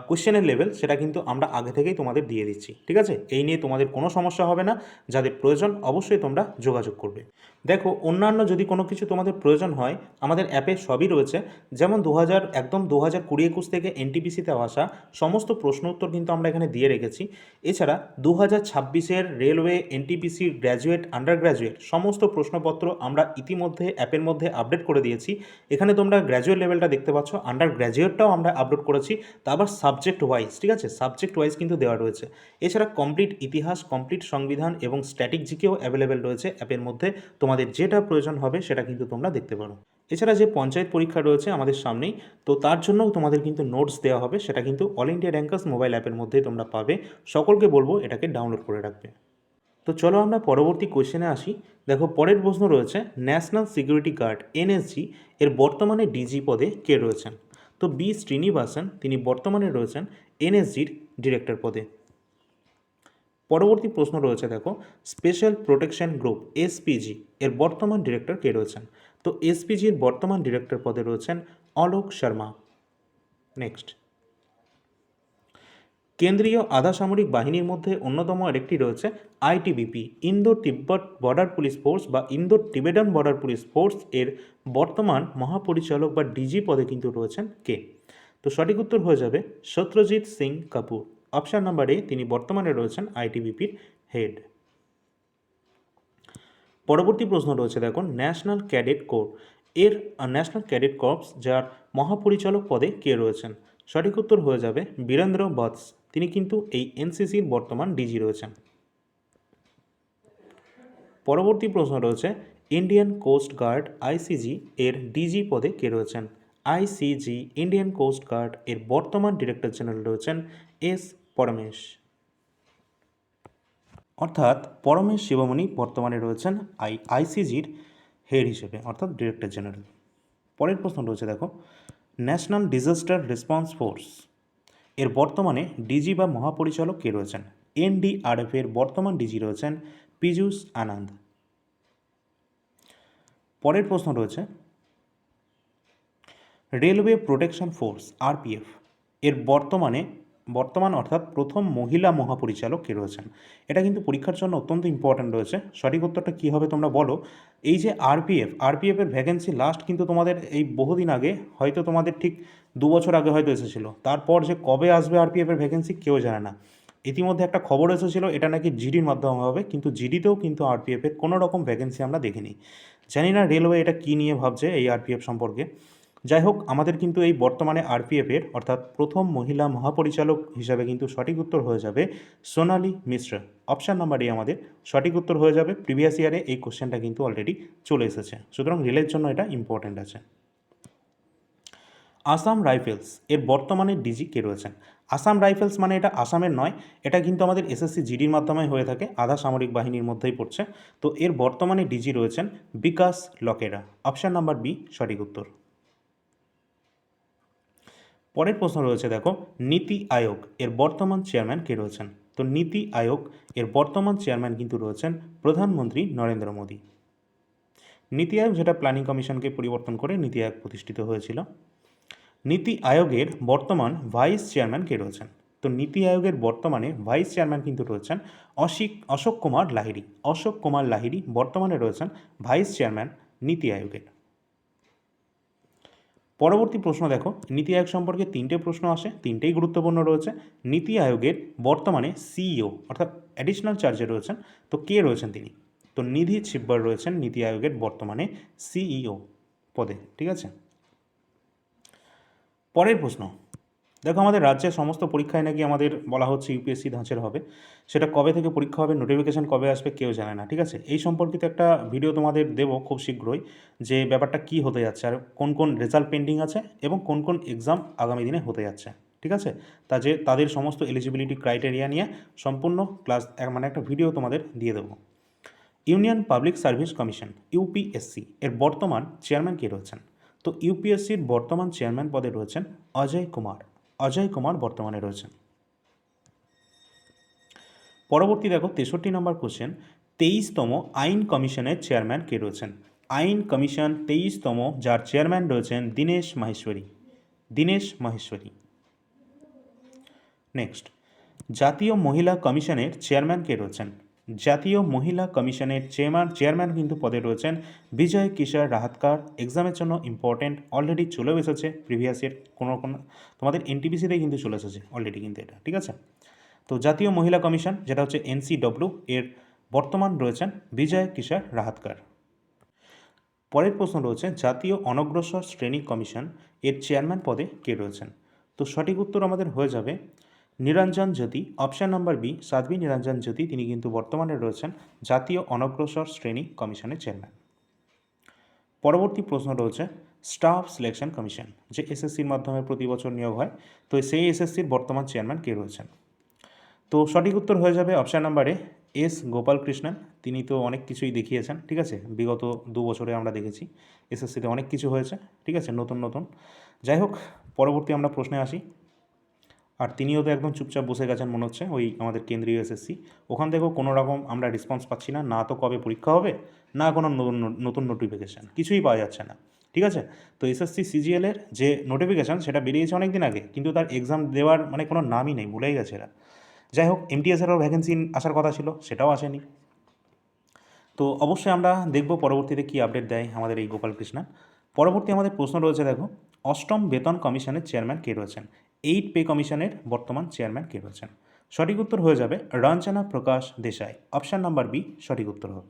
কোশ্চেনের লেভেল সেটা কিন্তু আমরা আগে থেকেই তোমাদের দিয়ে দিচ্ছি। ঠিক আছে, এই নিয়ে তোমাদের কোনো সমস্যা হবে না। যাদের প্রয়োজন অবশ্যই তোমরা যোগাযোগ করবে। দেখো অন্যান্য যদি কোনো কিছু তোমাদের প্রয়োজন হয়, আমাদের অ্যাপে সবই রয়েছে। যেমন 2020-21 থেকে এনটিপিসিতে আসা সমস্ত প্রশ্ন উত্তর কিন্তু আমরা এখানে দিয়ে রেখেছি। এছাড়া 2026-এর railway, NTPC, graduate, undergraduate সমস্ত প্রশ্নপত্র আমরা ইতিমধ্যে অ্যাপের মধ্যে আপডেট করে দিয়েছি। এখানে তোমরা গ্র্যাজুয়েট লেভেলটা দেখতে পাচ্ছ, আন্ডার গ্র্যাজুয়েটটাও আমরা আপলোড করেছি। তা আবার সাবজেক্ট ওয়াইজ, ঠিক আছে, সাবজেক্ট ওয়াইজ কিন্তু দেওয়া রয়েছে। এছাড়া কমপ্লিট ইতিহাস, কমপ্লিট সংবিধান এবং স্ট্যাটিক জিকেও অ্যাভেলেবেল রয়েছে অ্যাপের মধ্যে। তোমাদের যেটা প্রয়োজন হবে সেটা কিন্তু তোমরা দেখতে পারো। এছাড়া যে পঞ্চায়েত পরীক্ষা রয়েছে আমাদের সামনেই, তো তার জন্যও তোমাদের কিন্তু নোটস দেওয়া হবে, সেটা কিন্তু অল ইন্ডিয়া র্যাঙ্কার্স মোবাইল অ্যাপের মধ্যেই তোমরা পাবে। সকলকে বলবো এটাকে ডাউনলোড করে রাখবে। তো চলো আমরা পরবর্তী কোয়েশ্চেনে আসি। দেখো পরের প্রশ্ন রয়েছে, ন্যাশনাল সিকিউরিটি গার্ড এনএসজি এর বর্তমানে ডিজি পদে কে রয়েছেন? তো বি শ্রীনিবাসন, তিনি বর্তমানে রয়েছেন এনএসজির ডিরেক্টর পদে। পরবর্তী প্রশ্ন রয়েছে দেখো, স্পেশাল প্রোটেকশন গ্রুপ এসপিজি এর বর্তমান ডিরেক্টর কে রয়েছেন? তো এসপিজির বর্তমান ডিরেক্টর পদে রয়েছেন অলোক শর্মা। নেক্সট, কেন্দ্রীয় আধা সামরিক বাহিনীর মধ্যে অন্যতম আরেকটি রয়েছে আইটিবিপি, ইন্দো তিব্বত বর্ডার পুলিশ ফোর্স বা Indo Tibetan border police force এর বর্তমান মহাপরিচালক বা ডিজি পদে কিন্তু রয়েছেন কে? তো সঠিক উত্তর হয়ে যাবে সত্যজিৎ সিং কাপুর। অপশান নাম্বার এ, তিনি বর্তমানে রয়েছেন আইটিবিপির হেড। পরবর্তী প্রশ্ন রয়েছে দেখো, ন্যাশনাল ক্যাডেট কোর এর ন্যাশনাল ক্যাডেট কর্পস যার মহাপরিচালক পদে কে রয়েছেন? সঠিক উত্তর হয়ে যাবে বীরেন্দ্র বৎস, তিনি কিন্তু এই এনসিসির বর্তমান ডিজি রয়েছেন। পরবর্তী প্রশ্ন রয়েছে, ইন্ডিয়ান কোস্ট গার্ড আইসিজি এর ডিজি পদে কে রয়েছেন? আইসিজি ইন্ডিয়ান কোস্ট গার্ড এর বর্তমান ডিরেক্টর জেনারেল রয়েছেন এস পরমেশ, অর্থাৎ পরমেশ শিবমণি বর্তমানে রয়েছেন আইসিজির হেড হিসেবে, অর্থাৎ ডিরেক্টর জেনারেল। পরের প্রশ্ন রয়েছে দেখো, ন্যাশনাল ডিজাস্টার রেসপন্স ফোর্স এর বর্তমানে ডিজি বা মহাপরিচালক কে রয়েছেন? এনডিআরএফ এর বর্তমান ডিজি রয়েছেন পীযূষ আনন্দ। পরের প্রশ্ন রয়েছে, রেলওয়ে প্রোটেকশন ফোর্স আরপিএফ এর বর্তমান অর্থাৎ প্রথম মহিলা মহাপরিচালক কে রয়েছেন? এটা কিন্তু পরীক্ষার জন্য অত্যন্ত ইম্পর্ট্যান্ট রয়েছে। সঠিক উত্তরটা কী হবে তোমরা বলো। এই যে আরপিএফের ভ্যাকেন্সি লাস্ট কিন্তু তোমাদের এই বহুদিন আগে, হয়তো তোমাদের ঠিক 2 বছর আগে হয়তো এসেছিলো। তারপর যে কবে আসবে আরপিএফের ভ্যাকেন্সি কেউ জানে না। ইতিমধ্যে একটা খবর এসেছিলো, এটা নাকি জিডির মাধ্যমে হবে, কিন্তু জিডিতেও কিন্তু আরপিএফের কোনো রকম ভ্যাকেন্সি আমরা দেখিনি। জানি না রেলওয়ে এটা কী নিয়ে ভাবছে এই আরপিএফ সম্পর্কে। যাই হোক, আমাদের কিন্তু এই বর্তমানে আরপিএফের অর্থাৎ প্রথম মহিলা মহাপরিচালক হিসাবে কিন্তু সঠিক উত্তর হয়ে যাবে সোনালী মিশ্র। অপশান নাম্বার এ আমাদের সঠিক উত্তর হয়ে যাবে। প্রিভিয়াস ইয়ারে এই কোশ্চেনটা কিন্তু অলরেডি চলে এসেছে, সুতরাং রেলের জন্য এটা ইম্পর্ট্যান্ট আছে। আসাম রাইফেলস এর বর্তমানে ডিজি কে রয়েছেন? আসাম রাইফেলস মানে এটা আসামের নয়, এটা কিন্তু আমাদের এসএসসি জিডির মাধ্যমে হয়ে থাকে, আধা সামরিক বাহিনীর মধ্যেই পড়ছে। তো এর বর্তমানে ডিজি রয়েছেন বিকাশ লকেরা। অপশান নাম্বার বি সঠিক উত্তর। পরের প্রশ্ন রয়েছে দেখো, নীতি আয়োগ এর বর্তমান চেয়ারম্যান কে রয়েছেন? তো নীতি আয়োগ এর বর্তমান চেয়ারম্যান কিন্তু রয়েছেন প্রধানমন্ত্রী নরেন্দ্র মোদী। নীতি আয়োগ যেটা প্ল্যানিং কমিশনকে পরিবর্তন করে নীতি আয়োগ প্রতিষ্ঠিত হয়েছিল। নীতি আয়োগের বর্তমান ভাইস চেয়ারম্যান কে রয়েছেন? তো নীতি আয়োগের বর্তমানে ভাইস চেয়ারম্যান কিন্তু রয়েছেন অশোক কুমার লাহিড়ী। অশোক কুমার লাহিড়ী বর্তমানে রয়েছেন ভাইস চেয়ারম্যান নীতি আয়োগের। পরবর্তী প্রশ্ন দেখো, নীতি আয়োগ সম্পর্কে 3টে প্রশ্ন আসে, 3টেই গুরুত্বপূর্ণ রয়েছে। নীতি আয়োগের বর্তমানে সিইও অর্থাৎ অ্যাডিশনাল চার্জে রয়েছেন, তো কে রয়েছেন তিনি? তো নিধি ছিব্বার রয়েছেন নীতি আয়োগের বর্তমানে সিইও পদে, ঠিক আছে। পরের প্রশ্ন দেখো, আমাদের রাজ্যের সমস্ত পরীক্ষায় নাকি আমাদের বলা হচ্ছে ইউপিএসসি ধাঁচের হবে, সেটা কবে থেকে পরীক্ষা হবে, নোটিফিকেশান কবে আসবে কেউ জানে না, ঠিক আছে। এই সম্পর্কিত একটা ভিডিও তোমাদের দেবো খুব শীঘ্রই, যে ব্যাপারটা কী হতে যাচ্ছে আর কোন কোন রেজাল্ট পেন্ডিং আছে এবং কোন কোন এক্সাম আগামী দিনে হতে যাচ্ছে, ঠিক আছে। তাদের সমস্ত এলিজিবিলিটি ক্রাইটেরিয়া নিয়ে সম্পূর্ণ ক্লাস মানে একটা ভিডিও তোমাদের দিয়ে দেবো। Union public service commission UPSC এর বর্তমান চেয়ারম্যান কে রয়েছেন? তো ইউপিএসসির বর্তমান চেয়ারম্যান পদে রয়েছেন অজয় কুমার বর্তমানে রয়েছেন। পরবর্তী দেখো 63 নম্বর কোশ্চেন, 23তম আইন কমিশনের চেয়ারম্যান কে রয়েছেন? আইন কমিশন 23তম, যার চেয়ারম্যান রয়েছেন দীনেশ মাহেশ্বরী। নেক্সট, জাতীয় মহিলা কমিশনের চেয়ারম্যান কে রয়েছেন? জাতীয় মহিলা কমিশনের চেয়ারম্যান কিন্তু পদে রয়েছেন বিজয় কিশোর রাহাতকার। এক্সামের জন্য ইম্পর্টেন্ট, অলরেডি চলেও এসেছে প্রিভিয়াস ইয়ার, কোনো তোমাদের এনটিপিসিতেই কিন্তু চলে এসেছে অলরেডি কিন্তু এটা, ঠিক আছে। তো জাতীয় মহিলা কমিশন যেটা হচ্ছে এনসিডব্লিউ এর বর্তমান রয়েছেন বিজয় কিশোর রাহাতকার। পরের প্রশ্ন রয়েছে, জাতীয় অনগ্রসর শ্রেণী কমিশন এর চেয়ারম্যান পদে কে রয়েছেন? তো সঠিক উত্তর আমাদের হয়ে যাবে নিরঞ্জন জ্যোতি। অপশান নাম্বার বি, সাধ্বী নিরঞ্জন জ্যোতি, তিনি কিন্তু বর্তমানে রয়েছেন জাতীয় অনগ্রসর শ্রেণী কমিশনের চেয়ারম্যান। পরবর্তী প্রশ্ন রয়েছে স্টাফ সিলেকশন কমিশন, যে এসএসসির মাধ্যমে প্রতি বছর নিয়োগ হয়, তো সেই এসএসসির বর্তমান চেয়ারম্যান কে রয়েছেন? তো সঠিক উত্তর হয়ে যাবে অপশান নাম্বারে এস গোপালকৃষ্ণন। তিনি তো অনেক কিছুই দেখিয়েছেন, ঠিক আছে, বিগত 2 বছরে আমরা দেখেছি এসএসসিতে অনেক কিছু হয়েছে, ঠিক আছে, নতুন নতুন। যাই হোক, পরবর্তী আমরা প্রশ্নে আসি। আর তিনিও তো একদম চুপচাপ বসে গেছেন মনে হচ্ছে, ওই আমাদের কেন্দ্রীয় এসএসসি, ওখান থেকেও কোনো রকম আমরা রেসপন্স পাচ্ছি না, না তো কবে পরীক্ষা হবে, না কোনো নতুন নতুন নোটিফিকেশান, কিছুই পাওয়া যাচ্ছে না, ঠিক আছে। তো এসএসসি সিজিএলের যে নোটিফিকেশান সেটা বেরিয়েছে অনেক দিন আগে, কিন্তু তার এক্সাম দেওয়ার মানে কোনো নামই নেই, ভুলেই গেছে এরা। যাই হোক, এমটিএসেরও ভ্যাকেন্সি আসার কথা ছিল, সেটাও আসেনি। তো অবশ্যই আমরা দেখব পরবর্তীতে কী আপডেট দেয় আমাদের এই গোপালকৃষ্ণন। পরবর্তী আমাদের প্রশ্ন রয়েছে, দেখো অষ্টম বেতন কমিশনের চেয়ারম্যান কে রয়েছেন? 8 পে কমিশনের বর্তমান চেয়ারম্যান কে রয়েছেন? সঠিক উত্তর হয়ে যাবে রঞ্জনা প্রকাশ দেশাই। অপশান নাম্বার বি সঠিক উত্তর হবে।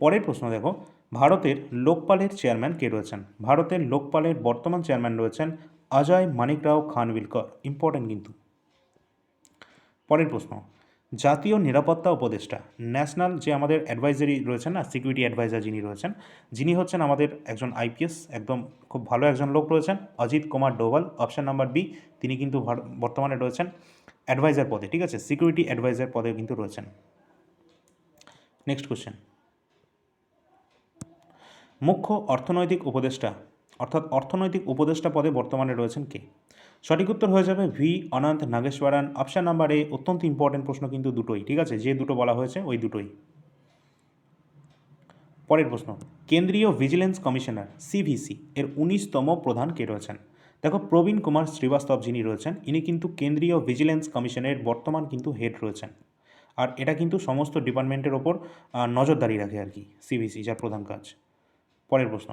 পরের প্রশ্ন দেখো, ভারতের লোকপালের চেয়ারম্যান কে রয়েছেন? ভারতের লোকপালের বর্তমান চেয়ারম্যান রয়েছেন অজয় মানিকরাও খানবিলকর। ইম্পর্টেন্ট কিন্তু। পরের প্রশ্ন, জাতীয় নিরাপত্তা উপদেষ্টা, ন্যাশনাল যে আমাদের অ্যাডভাইজারি রয়েছেন না, সিকিউরিটি অ্যাডভাইজার যিনি রয়েছেন, যিনি হচ্ছেন আমাদের একজন আইপিএস, একদম খুব ভালো একজন লোক রয়েছেন, Ajit Kumar Doval. Option number B, তিনি কিন্তু বর্তমানে রয়েছেন অ্যাডভাইজার পদে, ঠিক আছে, সিকিউরিটি অ্যাডভাইজার পদে কিন্তু রয়েছেন। নেক্সট কোশ্চেন, মুখ্য অর্থনৈতিক উপদেষ্টা অর্থাৎ অর্থনৈতিক উপদেষ্টা পদে বর্তমানে রয়েছেন কে? সঠিক উত্তর হয়ে যাবে V Anantha Nageswaran. Option number A, অত্যন্ত ইম্পর্টেন্ট প্রশ্ন কিন্তু দুটোই, ঠিক আছে, যে দুটো বলা হয়েছে ওই দুটোই। পরের প্রশ্ন, কেন্দ্রীয় ভিজিলেন্স কমিশনার সিভিসি এর 19তম প্রধান কে রয়েছেন? দেখো প্রবীণ কুমার শ্রীবাস্তব যিনি রয়েছেন, ইনি কিন্তু কেন্দ্রীয় ভিজিলেন্স কমিশনের বর্তমান কিন্তু হেড রয়েছেন। আর এটা কিন্তু সমস্ত ডিপার্টমেন্টের ওপর নজরদারি রাখে আর কি, সিভিসি, যার প্রধান কাজ। পরের প্রশ্ন,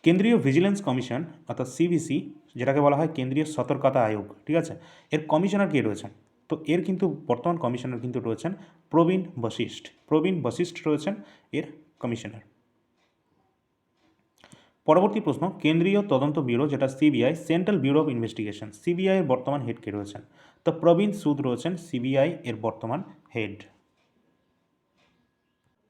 কেন্দ্রীয় ভিজিলেন্স কমিশন অর্থাৎ সিভিসি, যেটাকে বলা হয় কেন্দ্রীয় সতর্কতা আয়োগ, ঠিক আছে, এর কমিশনার কে রয়েছেন? তো এর কিন্তু বর্তমান কমিশনার কিন্তু রয়েছেন প্রবীণ বশিষ্ঠ। প্রবীণ বশিষ্ঠ রয়েছেন এর কমিশনার। পরবর্তী প্রশ্ন, কেন্দ্রীয় তদন্ত ব্যুরো যেটা CBI, central bureau of investigation, CBI এর বর্তমান হেড কে রয়েছেন? তো প্রবীণ সুদ রয়েছেন সিবিআই এর বর্তমান হেড।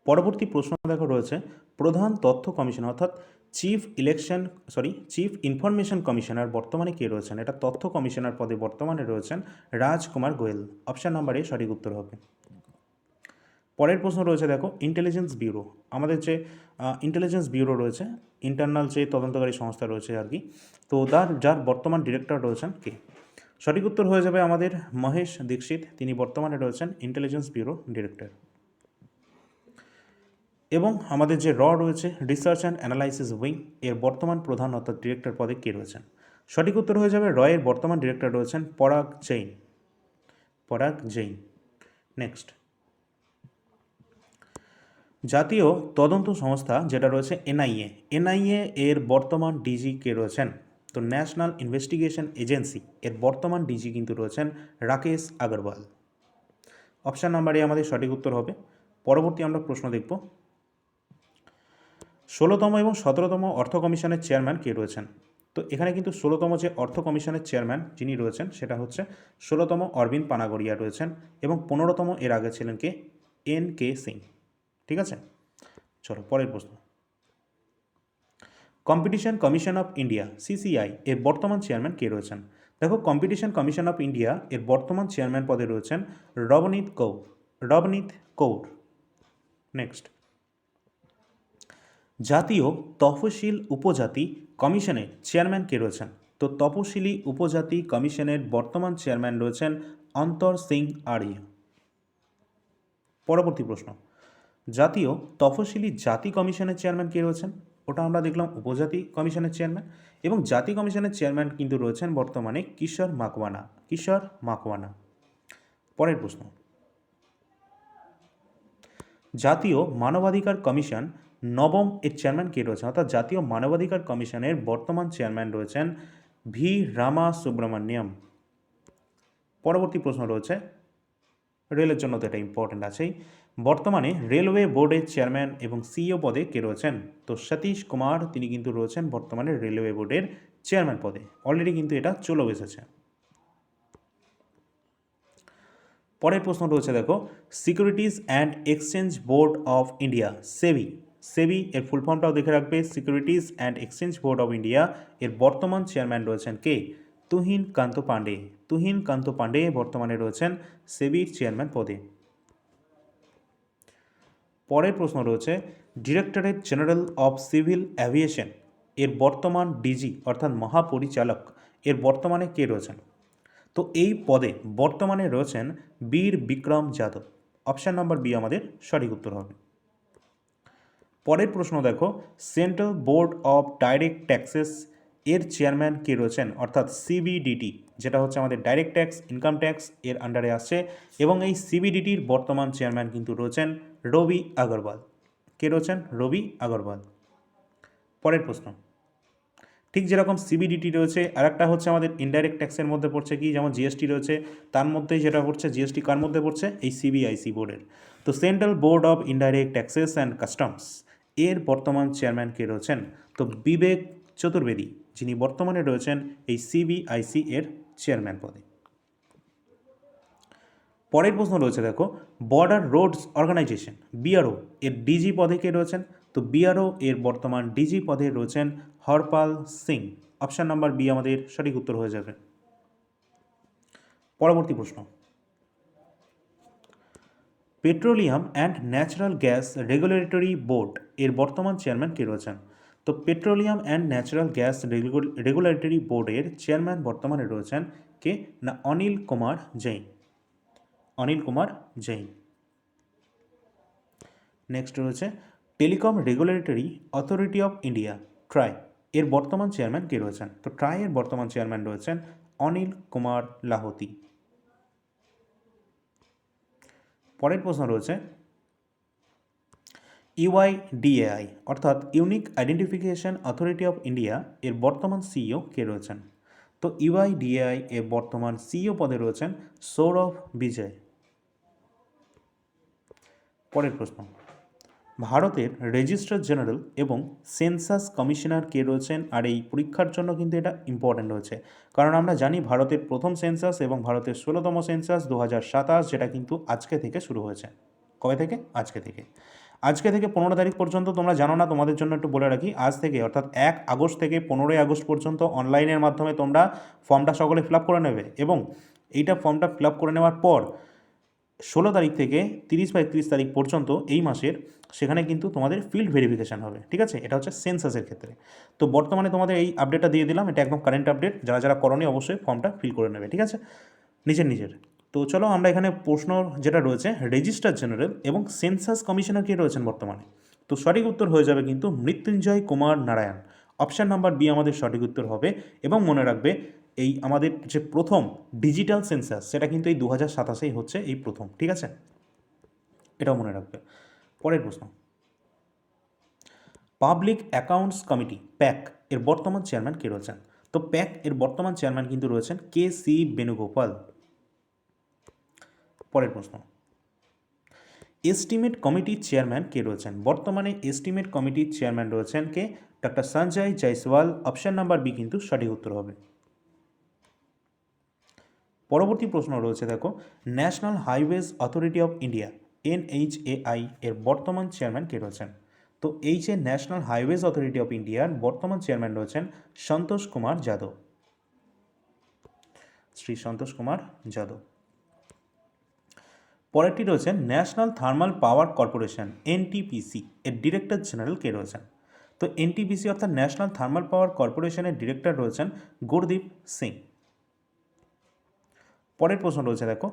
পরবর্তী প্রশ্ন দেখো রয়েছে প্রধান তথ্য কমিশন অর্থাৎ চিফ ইনফরমেশন কমিশনার বর্তমানে কে রয়েছেন? এটা তথ্য কমিশনার পদে বর্তমানে রয়েছেন রাজকুমার গোয়েল। অপশান নাম্বার এ সঠিক উত্তর হবে। পরের প্রশ্ন রয়েছে দেখো ইন্টেলিজেন্স ব্যুরো, আমাদের যে ইন্টেলিজেন্স ব্যুরো রয়েছে, ইন্টারনাল যে তদন্তকারী সংস্থা রয়েছে আর কি, তো যার বর্তমান ডিরেক্টর রয়েছেন কে? সঠিক উত্তর হয়ে যাবে আমাদের মহেশ দীক্ষিত, তিনি বর্তমানে রয়েছেন ইন্টেলিজেন্স ব্যুরো ডিরেক্টর। এবং আমাদের যে রয়েছে রিসার্চ অ্যান্ড অ্যানালাইসিস উইং, এর বর্তমান প্রধান অর্থাৎ ডিরেক্টর পদে কে রয়েছেন? সঠিক উত্তর হয়ে যাবে এর বর্তমান ডিরেক্টর রয়েছেন পরাগ জৈন। পরাগ জৈন। নেক্সট, জাতীয় তদন্ত সংস্থা যেটা রয়েছে এনআইএ এর বর্তমান ডিজি কে রয়েছেন? তো ন্যাশনাল ইনভেস্টিগেশন এজেন্সি এর বর্তমান ডিজি কিন্তু রয়েছেন Rakesh Agarwal. Option number A আমাদের সঠিক উত্তর হবে। পরবর্তী আমরা প্রশ্ন দেখব, 16তম এবং 17তম অর্থ কমিশনের চেয়ারম্যান কে রয়েছেন? তো এখানে কিন্তু 16তম যে অর্থ কমিশনের চেয়ারম্যান যিনি রয়েছেন সেটা হচ্ছে 16তম অরবিন্দ পানাগড়িয়া রয়েছেন, এবং 15তম এর আগে ছিলেন কে? এন.কে. সিং। ঠিক আছে, চলো পরের প্রশ্ন, competition commission of India CCI এর বর্তমান চেয়ারম্যান কে রয়েছেন? দেখো কম্পিটিশন কমিশন অফ ইন্ডিয়া এর বর্তমান চেয়ারম্যান পদে রয়েছেন রবনীত কৌর। নেক্সট, জাতীয় তফসিল উপজাতি কমিশনের চেয়ারম্যান কে রয়েছেন? তো তপশিলি উপজাতি কমিশনের বর্তমান চেয়ারম্যান রয়েছেন অন্তর সিং আর্য। পরবর্তী প্রশ্ন, জাতীয় তফসিলি জাতি কমিশনের চেয়ারম্যান কে রয়েছেন? ওটা আমরা দেখলাম উপজাতি কমিশনের চেয়ারম্যান, এবং জাতি কমিশনের চেয়ারম্যান কিন্তু রয়েছেন বর্তমানে কিশোর মাকওয়ানা। পরের প্রশ্ন, জাতীয় মানবাধিকার কমিশন নবম এর চেয়ারম্যান কে রয়েছেন? অর্থাৎ জাতীয় মানবাধিকার কমিশনের বর্তমান চেয়ারম্যান রয়েছেন ভি রামা সুব্রমণ্যম। পরবর্তী প্রশ্ন রয়েছে রেলের জন্য, তো এটা ইম্পর্টেন্ট আছেই, বর্তমানে রেলওয়ে বোর্ডের চেয়ারম্যান এবং সিইও পদে কে রয়েছেন? তো সতীশ কুমার, তিনি কিন্তু রয়েছেন বর্তমানে রেলওয়ে বোর্ডের চেয়ারম্যান পদে, অলরেডি কিন্তু এটা চলেও এসেছে। পরের প্রশ্ন রয়েছে দেখো, securities and exchange board of India, SEBI, SEBI এর ফুল ফর্মটাও দেখে রাখবে। Securities and exchange board of India এর বর্তমান চেয়ারম্যান রয়েছেন কে? তুহিন কান্ত পান্ডে। তুহিন কান্ত পান্ডে বর্তমানে রয়েছেন সেবির চেয়ারম্যান পদে। পরের প্রশ্ন রয়েছে, directorate general of civil aviation এর বর্তমান ডিজি অর্থাৎ মহাপরিচালক এর বর্তমানে কে রয়েছেন? তো এই পদে বর্তমানে রয়েছেন Vir Vikram Yadav. Option number B আমাদের সঠিক উত্তর হবে। পরের প্রশ্ন দেখো, central board of direct taxes এর চেয়ারম্যান কে রয়েছেন? অর্থাৎ সিবিডিটি, যেটা হচ্ছে আমাদের ডাইরেক্ট ট্যাক্স, ইনকাম ট্যাক্স এর আন্ডারে আসছে, এবং এই সিবিডিটির বর্তমান চেয়ারম্যান কিন্তু রয়েছেন রবি আগরওয়াল। কে রয়েছেন? রবি আগরওয়াল। পরের প্রশ্ন, ঠিক যেরকম সিবিডিটি রয়েছে, আর একটা হচ্ছে আমাদের ইনডাইরেক্ট ট্যাক্সের মধ্যে পড়ছে কি, যেমন জিএসটি রয়েছে, তার মধ্যেই যেটা পড়ছে জিএসটি কার মধ্যে পড়ছে? এই সিবিআইসি বোর্ডের। তো central board of indirect taxes and customs এর বর্তমান চেয়ারম্যান কে রয়েছেন? তো বিবেক চতুর্বেদী, যিনি বর্তমানে রয়েছেন এই সিবিআইসি এর চেয়ারম্যান পদে। পরের প্রশ্ন রয়েছে দেখো, বর্ডার রোডস অর্গানাইজেশন বিআরও এর ডিজি পদে কে রয়েছেন? তো বিআরও এর বর্তমান ডিজি পদে রয়েছেন Harpal Singh. Option number B আমাদের সঠিক উত্তর হয়ে যাবে। পরবর্তী প্রশ্ন, petroleum and natural gas regulatory board এর বর্তমান চেয়ারম্যান কে রয়েছেন? তো petroleum and natural gas regulatory বোর্ডের চেয়ারম্যান বর্তমানে রয়েছেন কে? না অনিল কুমার জৈন। অনিল কুমার জৈন। নেক্সট রয়েছে, telecom regulatory authority of India try এর বর্তমান চেয়ারম্যান কে রয়েছেন? তো ট্রাই এর বর্তমান চেয়ারম্যান রয়েছেন অনিল কুমার লাহোতি। পরের প্রশ্ন রয়েছে, ইউআইডিএআই অর্থাৎ unique identification authority of India এর বর্তমান সিইও কে রয়েছেন? তো ইউআইডিএআই এর বর্তমান সিইও পদে রয়েছেন সৌরভ বিজয়। পরের প্রশ্ন, ভারতের রেজিস্ট্রার জেনারেল এবং সেন্সাস কমিশনার কে রয়েছেন? আর এই পরীক্ষার জন্য কিন্তু এটা ইম্পর্ট্যান্ট রয়েছে, কারণ আমরা জানি ভারতের প্রথম সেন্সাস এবং ভারতের 16তম সেন্সাস 2027, যেটা কিন্তু আজকে থেকে শুরু হয়েছে। কবে থেকে? আজকে থেকে। আজকে থেকে 15 তারিখ পর্যন্ত, তোমরা জানো না, তোমাদের জন্য একটু বলে রাখি, আজ থেকে অর্থাৎ 1 আগস্ট থেকে 15ই আগস্ট পর্যন্ত অনলাইনের মাধ্যমে তোমরা ফর্মটা সকলে ফিল আপ করে নেবে, এবং এইটা ফর্মটা ফিল আপ করে নেওয়ার পর 16 তারিখ থেকে 30 বা 31 তারিখ পর্যন্ত এই মাসের, সেখানে কিন্তু তোমাদের ফিল্ড ভেরিফিকেশান হবে। ঠিক আছে, এটা হচ্ছে সেন্সাসের ক্ষেত্রে। তো বর্তমানে তোমাদের এই আপডেটটা দিয়ে দিলাম, এটা একদম কারেন্ট আপডেট, যারা যারা করনি অবশ্যই ফর্মটা ফিল করে নেবে। ঠিক আছে, নিজের। তো চলো আমরা এখানে প্রশ্ন যেটা রয়েছে, রেজিস্ট্রার জেনারেল এবং সেন্সাস কমিশনার কে রয়েছেন বর্তমানে? তো সঠিক উত্তর হয়ে যাবে কিন্তু Mrityunjay Kumar Narayan. Option number B আমাদের সঠিক উত্তর হবে। এবং মনে রাখবে, এই আমাদের যে প্রথম ডিজিটাল সেন্সাস, সেটা কিন্তু এই 2027 হচ্ছে এই প্রথম। ঠিক আছে, এটাও মনে রাখবে। পরের প্রশ্ন, পাবলিক অ্যাকাউন্টস কমিটি প্যাক এর বর্তমান চেয়ারম্যান কে রয়েছেন? তো প্যাক এর বর্তমান চেয়ারম্যান কিন্তু রয়েছেন কে সি বেণুগোপাল। পরের প্রশ্ন, এস্টিমেট কমিটির চেয়ারম্যান কে রয়েছেন? বর্তমানে এস্টিমেট কমিটির চেয়ারম্যান রয়েছেন কে? Doctor Sanjay Jaiswal. Option number B কিন্তু সঠিক উত্তর হবে। পরবর্তী প্রশ্ন রয়েছে দেখো, national highways authority of India NHAI এর বর্তমান চেয়ারম্যান কে রয়েছেন? তো এই যে ন্যাশনাল হাইওয়েজ অথরিটি অফ ইন্ডিয়ার বর্তমান চেয়ারম্যান রয়েছেন সন্তোষ কুমার যাদব, শ্রী সন্তোষ কুমার যাদব। পরেরটি রয়েছে, national thermal power corporation NTPC এর ডিরেক্টর জেনারেল কে রয়েছেন? তো NTPC অর্থাৎ ন্যাশনাল থার্মাল পাওয়ার কর্পোরেশনের ডিরেক্টর রয়েছেন গুরদীপ সিং। পরের প্রশ্ন রয়েছে দেখো,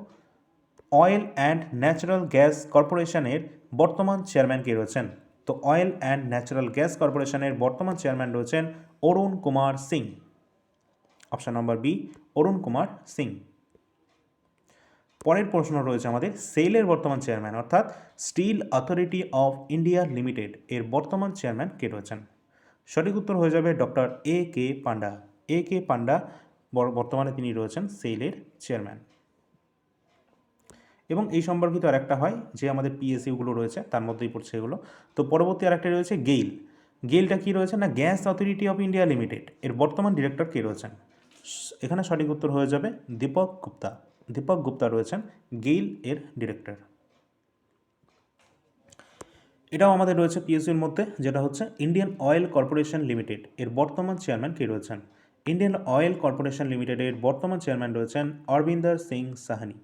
অয়েল অ্যান্ড ন্যাচারাল গ্যাস কর্পোরেশনের বর্তমান চেয়ারম্যান কে রয়েছেন? তো অয়েল অ্যান্ড ন্যাচারাল গ্যাস কর্পোরেশনের বর্তমান চেয়ারম্যান রয়েছেন Arun Kumar Singh. Option number B, Arun Kumar Singh. পরের প্রশ্ন রয়েছে আমাদের, সেলের বর্তমান চেয়ারম্যান অর্থাৎ steel authority of India limited এর বর্তমান চেয়ারম্যান কে রয়েছেন? সঠিক উত্তর হয়ে যাবে ডক্টর A.K. পান্ডা। A.K. পান্ডা বর্তমানে তিনি রয়েছেন সেলের চেয়ারম্যান। এবং এই সম্পর্কিত আরেকটা হয় যে আমাদের PSUগুলো রয়েছে, তার মধ্যেই পড়ছে এগুলো। তো পরবর্তী আরেকটা রয়েছে গেইল। গেইলটা কী রয়েছে না gas authority of India limited, এর বর্তমান ডিরেক্টর কে রয়েছেন? এখানে সঠিক উত্তর হয়ে যাবে দীপক গুপ্তা। দীপক গুপ্তা রয়েছেন গেইল এর ডিরেক্টর। এটাও আমাদের রয়েছে পিএসসির মধ্যে, যেটা হচ্ছে ইন্ডিয়ান অয়েল কর্পোরেশন লিমিটেড, এর বর্তমান চেয়ারম্যান কে রয়েছেন? ইন্ডিয়ান অয়েল কর্পোরেশন লিমিটেডের বর্তমান চেয়ারম্যান রয়েছেন অরবিন্দর সিং সাহানি।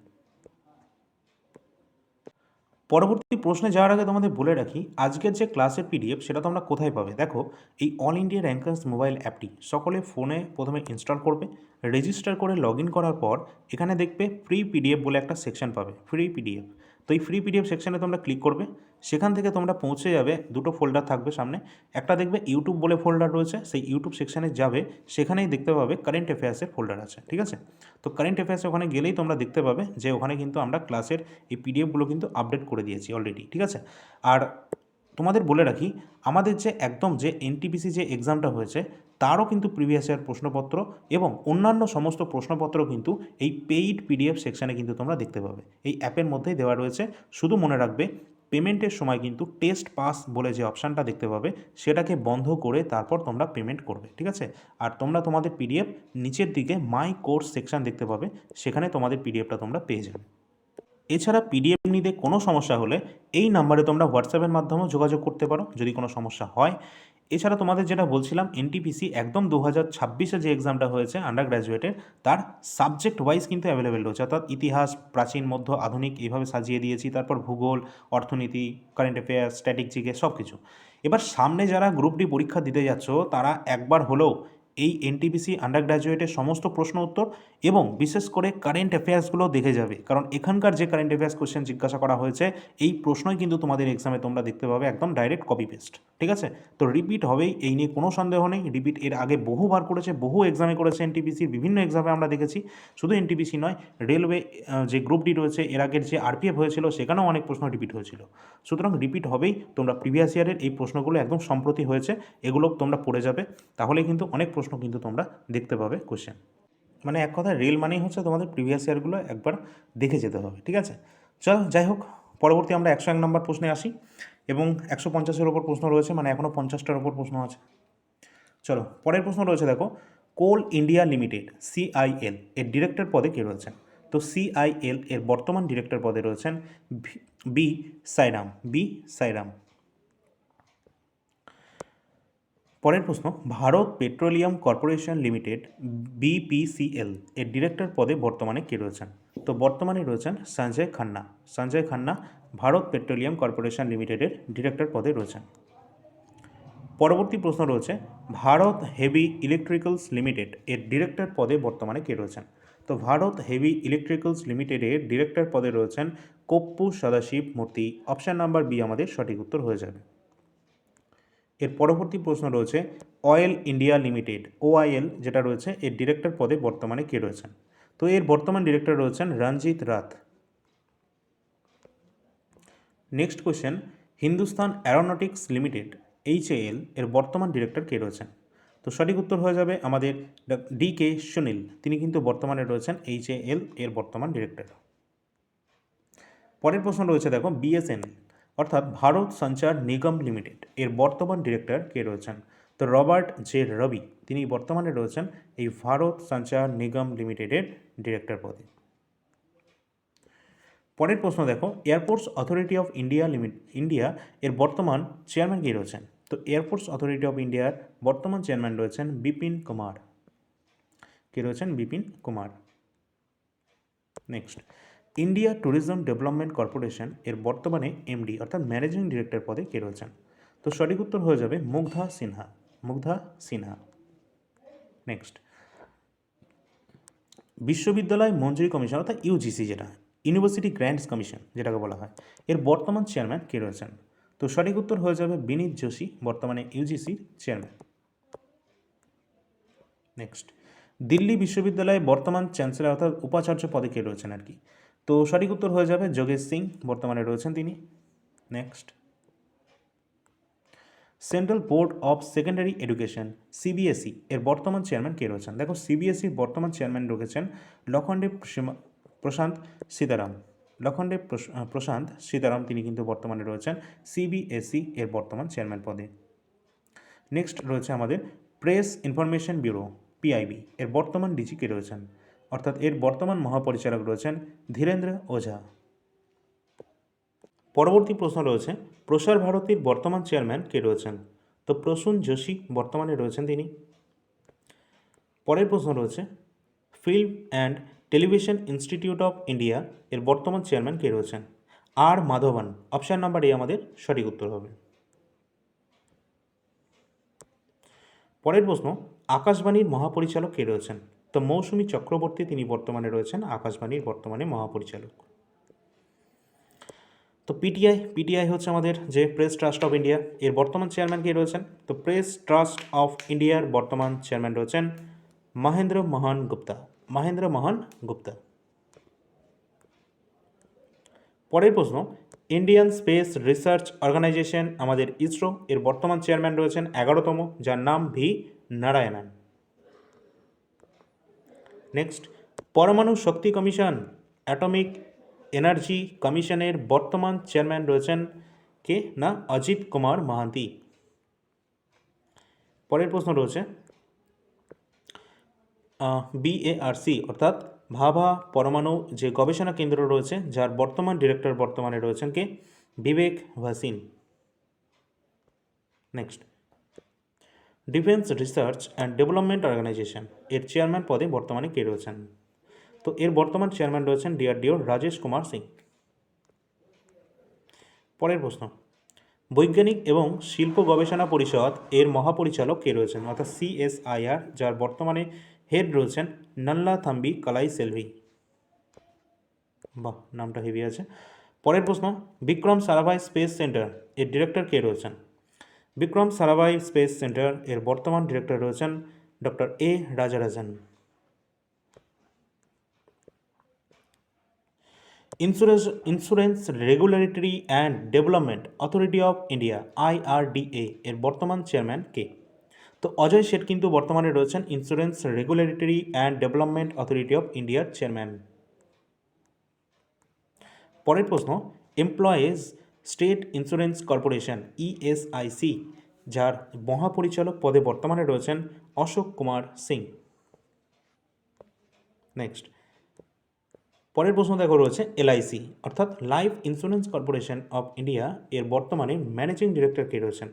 পরবর্তী প্রশ্নে যাওয়ার আগে তোমাদের বলে রাখি, আজকের যে ক্লাসের পিডিএফ সেটা তোমরা কোথায় পাবে? দেখো, এই অল ইন্ডিয়া র্যাঙ্কার্স মোবাইল অ্যাপটি সকলে ফোনে প্রথমে ইনস্টল করবে, রেজিস্টার করে লগ ইন করার পর এখানে দেখবে ফ্রি পিডিএফ বলে একটা সেকশন পাবে, ফ্রি পিডিএফ। তো এই ফ্রি পিডিএফ সেকশনে তোমরা ক্লিক করবে, সেখান থেকে তোমরা পৌঁছে যাবে, দুটো ফোল্ডার থাকবে সামনে, একটা দেখবে ইউটিউব বলে ফোল্ডার রয়েছে, সেই ইউটিউব সেকশনে যাবে, সেখানেই দেখতে পাবে কারেন্ট অ্যাফেয়ার্সের ফোল্ডার আছে, ঠিক আছে? তো কারেন্ট অ্যাফেয়ার্স ওখানে গেলেই তোমরা দেখতে পাবে যে ওখানে কিন্তু আমরা ক্লাসের এই পিডিএফগুলো কিন্তু আপডেট করে দিয়েছি অলরেডি, ঠিক আছে? আর তোমাদের বলে রাখি, আমাদের যে একদম যে এনটিপিসি যে এক্সামটা হয়েছে তারও কিন্তু প্রিভিয়াস ইয়ার প্রশ্নপত্র এবং অন্যান্য সমস্ত প্রশ্নপত্র কিন্তু এই পেইড পিডিএফ সেকশানে কিন্তু তোমরা দেখতে পাবে, এই অ্যাপের মধ্যেই দেওয়া রয়েছে। শুধু মনে রাখবে, পেমেন্টের সময় কিন্তু টেস্ট পাস বলে যে অপশানটা দেখতে পাবে সেটাকে বন্ধ করে তারপর তোমরা পেমেন্ট করবে, ঠিক আছে? আর তোমরা তোমাদের পিডিএফ নিচের দিকে মাই কোর্স সেকশান দেখতে পাবে, সেখানে তোমাদের পিডিএফটা তোমরা পেয়ে যাবে। এছাড়া পিডিএফ নিতে কোনো সমস্যা হলে এই নাম্বারে তোমরা হোয়াটসঅ্যাপের মাধ্যমেও যোগাযোগ করতে পারো যদি কোনো সমস্যা হয়। এছাড়া তোমাদের যেটা বলছিলাম, এনটিপিসি একদম 2026-এ যে এক্সামটা হয়েছে আন্ডার গ্র্যাজুয়েটের, তার সাবজেক্ট ওয়াইজ কিন্তু অ্যাভেলেবেল রয়েছে, অর্থাৎ ইতিহাস, প্রাচীন, মধ্য, আধুনিক এইভাবে সাজিয়ে দিয়েছি, তারপর ভূগোল, অর্থনীতি, কারেন্ট অ্যাফেয়ার্স, স্ট্যাটিক জিকে সব কিছু। এবার সামনে যারা গ্রুপ ডি পরীক্ষা দিতে যাচ্ছ তারা একবার হলেও এই এনটিপিসি আন্ডার গ্র্যাজুয়েটের সমস্ত প্রশ্ন উত্তর এবং বিশেষ করে কারেন্ট অ্যাফেয়ার্সগুলো দেখে যাবে, কারণ এখানকার যে কারেন্ট অ্যাফেয়ার্স কোশ্চেন জিজ্ঞাসা করা হয়েছে এই প্রশ্নই কিন্তু তোমাদের এক্সামে তোমরা দেখতে পাবে একদম ডাইরেক্ট কপি পেস্ট, ঠিক আছে? তো রিপিট হবেই, এই নিয়ে কোনো সন্দেহ নেই। রিপিট এর আগে বহুবার করেছে, বহু এক্সামে করেছে, এনটিপিসির বিভিন্ন এক্সামে আমরা দেখেছি। শুধু এনটিপিসি নয়, রেলওয়ে যে গ্রুপ ডি রয়েছে এর আগের যে আরপিএফ হয়েছিল সেখানেও অনেক প্রশ্ন রিপিট হয়েছিল। সুতরাং রিপিট হবেই, তোমরা প্রিভিয়াস ইয়ারের এই প্রশ্নগুলো একদম সম্প্রতি হয়েছে, এগুলো তোমরা পড়ে যাবে, তাহলে কিন্তু অনেক প্রশ্ন কিন্তু তোমরা দেখতে পাবে কোশ্চেন। মানে এক কথায় রেল মানেই হচ্ছে তোমাদের প্রিভিয়াস ইয়ারগুলো একবার দেখে যেতে হবে, ঠিক আছে? চলো যাই হোক, পরবর্তী আমরা 101 নম্বর প্রশ্নে আসি এবং 150-এর ওপর প্রশ্ন রয়েছে, মানে এখনও 50টার ওপর প্রশ্ন আছে। চলো পরের প্রশ্ন রয়েছে, দেখো, কোল ইন্ডিয়া লিমিটেড সিআইএল এর ডিরেক্টর পদে কে রয়েছেন? তো সিআইএল এর বর্তমান ডিরেক্টর পদে রয়েছেন বি সাইরাম। বি সাইরাম। পরের প্রশ্ন, Bharat petroleum corporation limited BPCL এর ডিরেক্টর পদে বর্তমানে কে রয়েছেন? তো বর্তমানে রয়েছেন সঞ্জয় খান্না। সঞ্জয় খান্না ভারত পেট্রোলিয়াম কর্পোরেশন লিমিটেডের ডিরেক্টর পদে রয়েছেন। পরবর্তী প্রশ্ন রয়েছে, ভারত হেভি ইলেকট্রিক্যালস লিমিটেড এর ডিরেক্টর পদে বর্তমানে কে রয়েছেন? তো ভারত হেভি ইলেকট্রিক্যালস লিমিটেডের ডিরেক্টর পদে রয়েছেন কপ্পু সদাশিব মূর্তি। অপশান নাম্বার বি আমাদের সঠিক উত্তর হয়ে যাবে। এর পরবর্তী প্রশ্ন রয়েছে, অয়েল ইন্ডিয়া লিমিটেড ওআইএল যেটা রয়েছে এর ডিরেক্টর পদে বর্তমানে কে রয়েছেন? তো এর বর্তমান ডিরেক্টর রয়েছেন Ranjit Rath. Next question, Hindustan aeronautics limited HAL এর বর্তমান ডিরেক্টর কে রয়েছেন? তো সঠিক উত্তর হয়ে যাবে আমাদের ডি কে সুনীল, তিনি কিন্তু বর্তমানে রয়েছেন এইচএএল এর বর্তমান ডিরেক্টর। পরের প্রশ্ন রয়েছে, দেখো, বিএসএনএল অর্থাৎ ভারত সঞ্চার নিগম লিমিটেড এর বর্তমান ডিরেক্টর কে রয়েছেন? তো রবার্ট জে রবি, তিনি বর্তমানে রয়েছেন এই ভারত সঞ্চার নিগম লিমিটেডের ডিরেক্টর পদে। পরের প্রশ্ন দেখো, এয়ারপোর্টস অথরিটি অফ ইন্ডিয়া এর বর্তমান চেয়ারম্যান কে রয়েছেন? তো এয়ারপোর্টস অথরিটি অফ ইন্ডিয়ার বর্তমান চেয়ারম্যান রয়েছেন বিপিন কুমার। কে রয়েছেন? Bipin Kumar. Next, India tourism development corporation এর বর্তমানে এমডি অর্থাৎ ম্যানেজিং ডিরেক্টর পদে কে রয়েছেন? তো সঠিক উত্তর হয়ে যাবে মুগ্ধা সিনহা। মুগ্ধা সিনহা। নেক্সট, বিশ্ববিদ্যালয় মঞ্জুরি কমিশন অর্থাৎ ইউজিসি, যেটা ইউনিভার্সিটি গ্র্যান্টস কমিশন যেটাকে বলা হয়, এর বর্তমান চেয়ারম্যান কে রয়েছেন? তো সঠিক উত্তর হয়ে যাবে বিনীত যোশী, বর্তমানে ইউজিসির চেয়ারম্যান। নেক্সট, দিল্লি বিশ্ববিদ্যালয়ে বর্তমান চ্যান্সেলর অর্থাৎ উপাচার্য পদে কে রয়েছেন আর কি? তো সঠিক উত্তর হয়ে যাবে যোগেশ সিং, বর্তমানে রয়েছেন তিনি। Next, central board of secondary education CBSE এর বর্তমান চেয়ারম্যান কে রয়েছেন? দেখো, সিবিএসইর বর্তমান চেয়ারম্যান রয়েছেন লখনদেব প্রশান্ত সীতারাম। লখনদেব প্রশান্ত সীতারাম, তিনি কিন্তু বর্তমানে রয়েছেন সিবিএসই এর বর্তমান চেয়ারম্যান পদে। নেক্সট রয়েছে আমাদের প্রেস ইনফরমেশন ব্যুরো পিআইবি, এর বর্তমান ডিজি কে রয়েছেন, অর্থাৎ এর বর্তমান মহাপরিচালক রয়েছেন ধীরেন্দ্র ওঝা। পরবর্তী প্রশ্ন রয়েছে প্রসার ভারতীর বর্তমান চেয়ারম্যান কে রয়েছেন, তো প্রসূন যোশী বর্তমানে রয়েছেন তিনি। পরের প্রশ্ন রয়েছে film and television institute of India এর বর্তমান চেয়ারম্যান কে রয়েছেন, আর মাধবন। অপশান নাম্বার এ আমাদের সঠিক উত্তর হবে। পরের প্রশ্ন আকাশবাণীর মহাপরিচালক কে রয়েছেন, তো মৌসুমী চক্রবর্তী তিনি বর্তমানে রয়েছেন আকাশবাণীর বর্তমানে মহাপরিচালক। তো পিটিআই হচ্ছে আমাদের যে প্রেস ট্রাস্ট অফ ইন্ডিয়া, এর বর্তমান চেয়ারম্যান কে রয়েছেন, তো প্রেস ট্রাস্ট অফ ইন্ডিয়ার বর্তমান চেয়ারম্যান রয়েছেন মহেন্দ্র মোহন গুপ্তা। পরের প্রশ্ন ইন্ডিয়ান স্পেস রিসার্চ অর্গানাইজেশন আমাদের ইসরো, এর বর্তমান চেয়ারম্যান রয়েছেন 11তম, যার নাম ভি নারায়ণন। নেক্সট পরমাণু শক্তি কমিশন অ্যাটমিক এনার্জি কমিশনের বর্তমান চেয়ারম্যান রয়েছেন কে, না অজিত কুমার মহান্তি। পরের প্রশ্ন রয়েছে বিএআরসি অর্থাৎ ভাভা পরমাণু যে গবেষণা কেন্দ্র রয়েছে যার বর্তমান ডিরেক্টর বর্তমানে রয়েছেন কে, Vivek Bhasin. Next defence research and development organisation এর চেয়ারম্যান পদে বর্তমানে কে রয়েছেন, তো এর বর্তমান চেয়ারম্যান রয়েছেন ডিআরডিওর রাজেশ কুমার সিং। পরের প্রশ্ন বৈজ্ঞানিক এবং শিল্প গবেষণা পরিষদ এর মহাপরিচালক কে রয়েছেন, অর্থাৎ সিএসআইআর, যার বর্তমানে হেড রয়েছেন নল্লা থাম্বি কালাই সেলভি। বাহ, নামটা হেভি আছে। পরের প্রশ্ন বিক্রম সারাভাই স্পেস সেন্টার এর ডিরেক্টর কে রয়েছেন, বিক্রম সারাভাই স্পেস সেন্টার এর বর্তমান ডিরেক্টর রয়েছেন doctor A Rajarajan. Insurance regulatory and development authority of India IRDA এর বর্তমান চেয়ারম্যান কে, তো অজয় শেঠ কিন্তু বর্তমানে রয়েছেন insurance regulatory and development authority of ইন্ডিয়ার চেয়ারম্যান। পরের প্রশ্ন employees state insurance corporation ESIC, যার মহাপরিচালক পদে বর্তমানে রয়েছেন অশোক কুমার সিং। নেক্সট পরের প্রশ্ন দেখো রয়েছে এলআইসি অর্থাৎ life insurance corporation of India এর বর্তমানে ম্যানেজিং ডিরেক্টর কে রয়েছেন,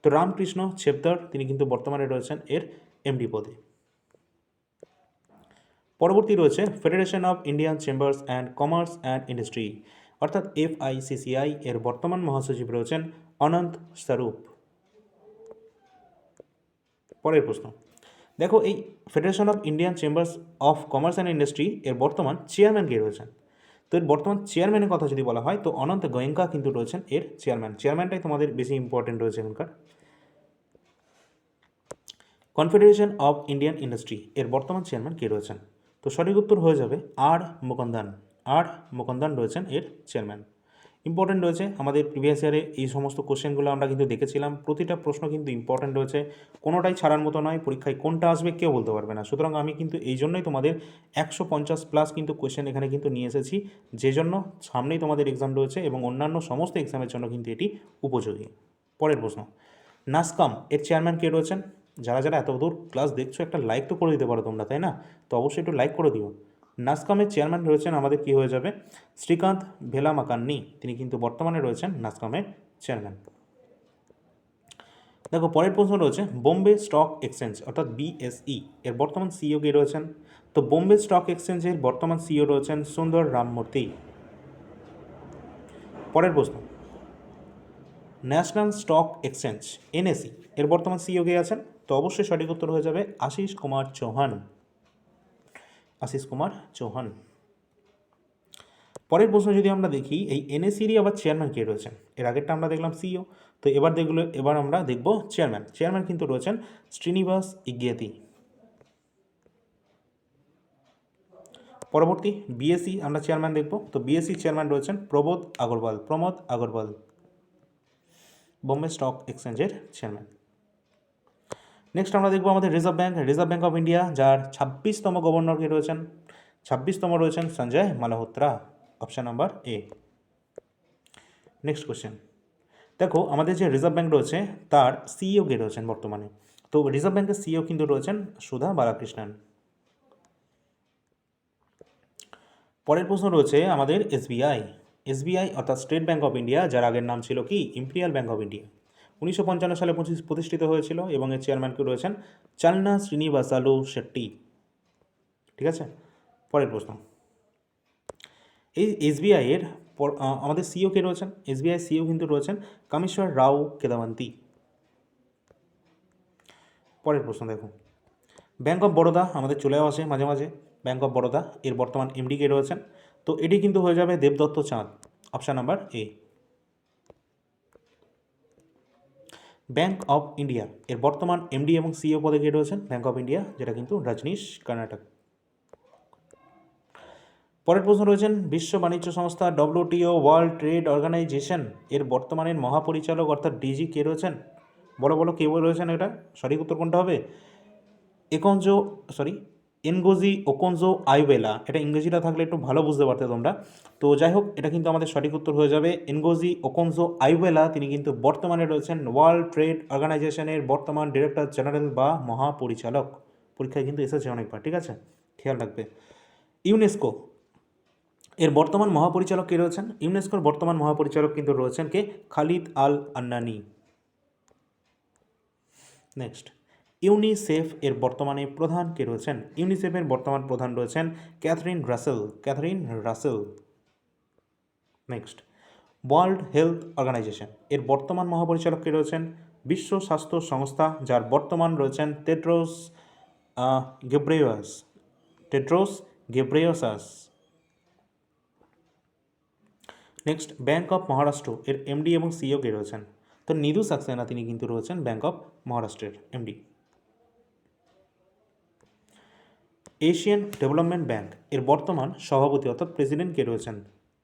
তো রামকৃষ্ণ ছেবদার তিনি কিন্তু বর্তমানে রয়েছেন এর এমডি পদে। পরবর্তী রয়েছে federation of Indian chambers and commerce and industry অর্থাৎ এফআইসিসিআই এর বর্তমান মহাসচিব রয়েছেন অনন্ত স্বরূপ। পরের প্রশ্ন দেখো এই federation of Indian chambers of commerce and industry এর বর্তমান চেয়ারম্যান কে রয়েছেন, তো এর বর্তমান চেয়ারম্যানের কথা যদি বলা হয় তো অনন্ত গোয়েঙ্কা কিন্তু রয়েছেন এর চেয়ারম্যানটাই তোমাদের বেশি ইম্পর্টেন্ট রয়েছে এখানকার। কনফেডারেশন অফ ইন্ডিয়ান ইন্ডাস্ট্রি এর বর্তমান চেয়ারম্যান কে রয়েছেন, তো সঠিক উত্তর হয়ে যাবে আর মুকুন্দান রয়েছেন এর চেয়ারম্যান। ইম্পর্টেন্ট রয়েছে আমাদের প্রিভিয়াস ইয়ারে এই সমস্ত কোশ্চেনগুলো আমরা কিন্তু দেখেছিলাম, প্রতিটা প্রশ্ন কিন্তু ইম্পর্টেন্ট রয়েছে, কোনোটাই ছাড়ার মতো নয়, পরীক্ষায় কোনটা আসবে কেউ বলতে পারবে না। সুতরাং আমি কিন্তু এই জন্যই তোমাদের 150+ কিন্তু কোশ্চেন এখানে কিন্তু নিয়ে এসেছি, যে জন্য সামনেই তোমাদের এক্সাম রয়েছে এবং অন্যান্য সমস্ত এক্সামের জন্য কিন্তু এটি উপযোগী। পরের প্রশ্ন নাসকাম এর চেয়ারম্যান কে রয়েছেন, যারা যারা এত দূর ক্লাস দেখছো একটা লাইক তো করে দিতে পারো তোমরা, তাই না? তো অবশ্যই একটু লাইক করে দিও। নাসকামের চেয়ারম্যান রয়েছেন আমাদের কি হয়ে যাবে শ্রীকান্ত ভেলামাকান্নি, তিনি কিন্তু বর্তমানে রয়েছেন নাসকামের চেয়ারম্যান। দেখো পরের প্রশ্ন রয়েছে বোম্বে স্টক এক্সচেঞ্জ অর্থাৎ বিএসই এর বর্তমান সিইও কে রয়েছেন, তো বোম্বে স্টক এক্সচেঞ্জের বর্তমান সিইও রয়েছেন সুন্দর রামমূর্তি। পরের প্রশ্ন ন্যাশনাল স্টক এক্সচেঞ্জ এনএসই এর বর্তমান সিইও কে আছেন, তো অবশ্যই সঠিক উত্তর হয়ে যাবে আশিস কুমার চৌহান। পরের প্রশ্ন যদি আমরা দেখি এই এনএসিরই আবার চেয়ারম্যান কে রয়েছেন, এর আগেরটা আমরা দেখলাম সিইও, তো এবার আমরা দেখব চেয়ারম্যান কিন্তু রয়েছেন শ্রীনিবাস ইগিয়াতি। পরবর্তী বিএসসি আমরা চেয়ারম্যান দেখব, তো বিএসসি চেয়ারম্যান রয়েছেন প্রমোদ আগরওয়াল, বোম্বে স্টক এক্সচেঞ্জের চেয়ারম্যান। নেক্সট আমরা দেখব আমাদের রিজার্ভ ব্যাঙ্ক অফ ইন্ডিয়া, যার 26তম গভর্নর কে রয়েছেন, 26তম রয়েছেন সঞ্জয় মালহোত্রা। অপশান নাম্বার এ। নেক্সট কোশ্চেন দেখো আমাদের যে রিজার্ভ ব্যাঙ্ক রয়েছে তার সিইও কে রয়েছেন বর্তমানে, তো রিজার্ভ ব্যাঙ্কের সিইও কিন্তু রয়েছেন সুধা বালাকৃষ্ণন। পরের প্রশ্ন রয়েছে আমাদের এসবিআই। এসবিআই অর্থাৎ স্টেট ব্যাঙ্ক অফ ইন্ডিয়া, যার আগের নাম ছিল কি ইম্পেরিয়াল ব্যাঙ্ক অফ ইন্ডিয়া, 1955 সালে প্রতিষ্ঠিত হয়েছিল এবং এর চেয়ারম্যানকে রয়েছেন চালনা শ্রীনিবাসালু শেট্টি। ঠিক আছে, পরের প্রশ্ন। এই এসবিআই এর আমাদের সিইও কে রয়েছেন? এসবিআই সিইও কিন্তু রয়েছেন কামেশ্বর রাও কেদাবান্তি। পরের প্রশ্ন দেখো, ব্যাঙ্ক অফ বরোদা আমাদের চলেও আসে মাঝে মাঝে। ব্যাঙ্ক অফ বরোদা এর বর্তমান এমডি কে রয়েছেন? তো এটি কিন্তু হয়ে যাবে দেবদত্ত চাঁদ, option number A. Bank of India এর বর্তমান এমডি এবং সিইও পদে কে রয়েছেন? ব্যাঙ্ক অফ ইন্ডিয়া, যেটা কিন্তু রজনীশ কর্ণাটক। পরের প্রশ্ন রয়েছেন বিশ্ব বাণিজ্য সংস্থা ডব্লিউটিও ওয়ার্ল্ড ট্রেড অর্গানাইজেশন এর বর্তমানের মহাপরিচালক অর্থাৎ ডিজি কে রয়েছেন? বলো বলো কে রয়েছেন? এটা সঠিক উত্তর কোনটা হবে? Ngozi Okonjo আইওয়েলা। এটা ইংরেজিটা থাকলে একটু ভালো বুঝতে পারতে তোমরা। তো যাই হোক, এটা কিন্তু আমাদের সঠিক উত্তর হয়ে যাবে এনগোজি ওকোনজো আইওয়েলা। তিনি কিন্তু বর্তমানে রয়েছেন ওয়ার্ল্ড ট্রেড অর্গানাইজেশনের বর্তমান ডিরেক্টর জেনারেল বা মহাপরিচালক। পরীক্ষায় কিন্তু এসেছে অনেকবার, ঠিক আছে, খেয়াল রাখবে। ইউনেস্কো এর বর্তমান মহাপরিচালক কে রয়েছেন? ইউনেস্কোর বর্তমান মহাপরিচালক কিন্তু রয়েছেন কে? Khalid Al Anani. Next, UNICEF এর বর্তমানে প্রধান কে রয়েছেন? ইউনিসেফের বর্তমান প্রধান রয়েছেন Catherine Russell. Next, World Health Organization এর বর্তমান মহাপরিচালক কে রয়েছেন? বিশ্ব স্বাস্থ্য সংস্থা, যার বর্তমান রয়েছেন Tedros Ghebreyesus. Next, bank of Maharashtra এর এমডি এবং সিইও কে রয়েছেন? তো নিধু সাক্সেনা তিনি কিন্তু রয়েছেন ব্যাঙ্ক অফ মহারাষ্ট্রের এমডি। এশিয়ান ডেভেলপমেন্ট ব্যাঙ্ক এর বর্তমান সভাপতি অর্থাৎ প্রেসিডেন্ট কে রয়েছেন?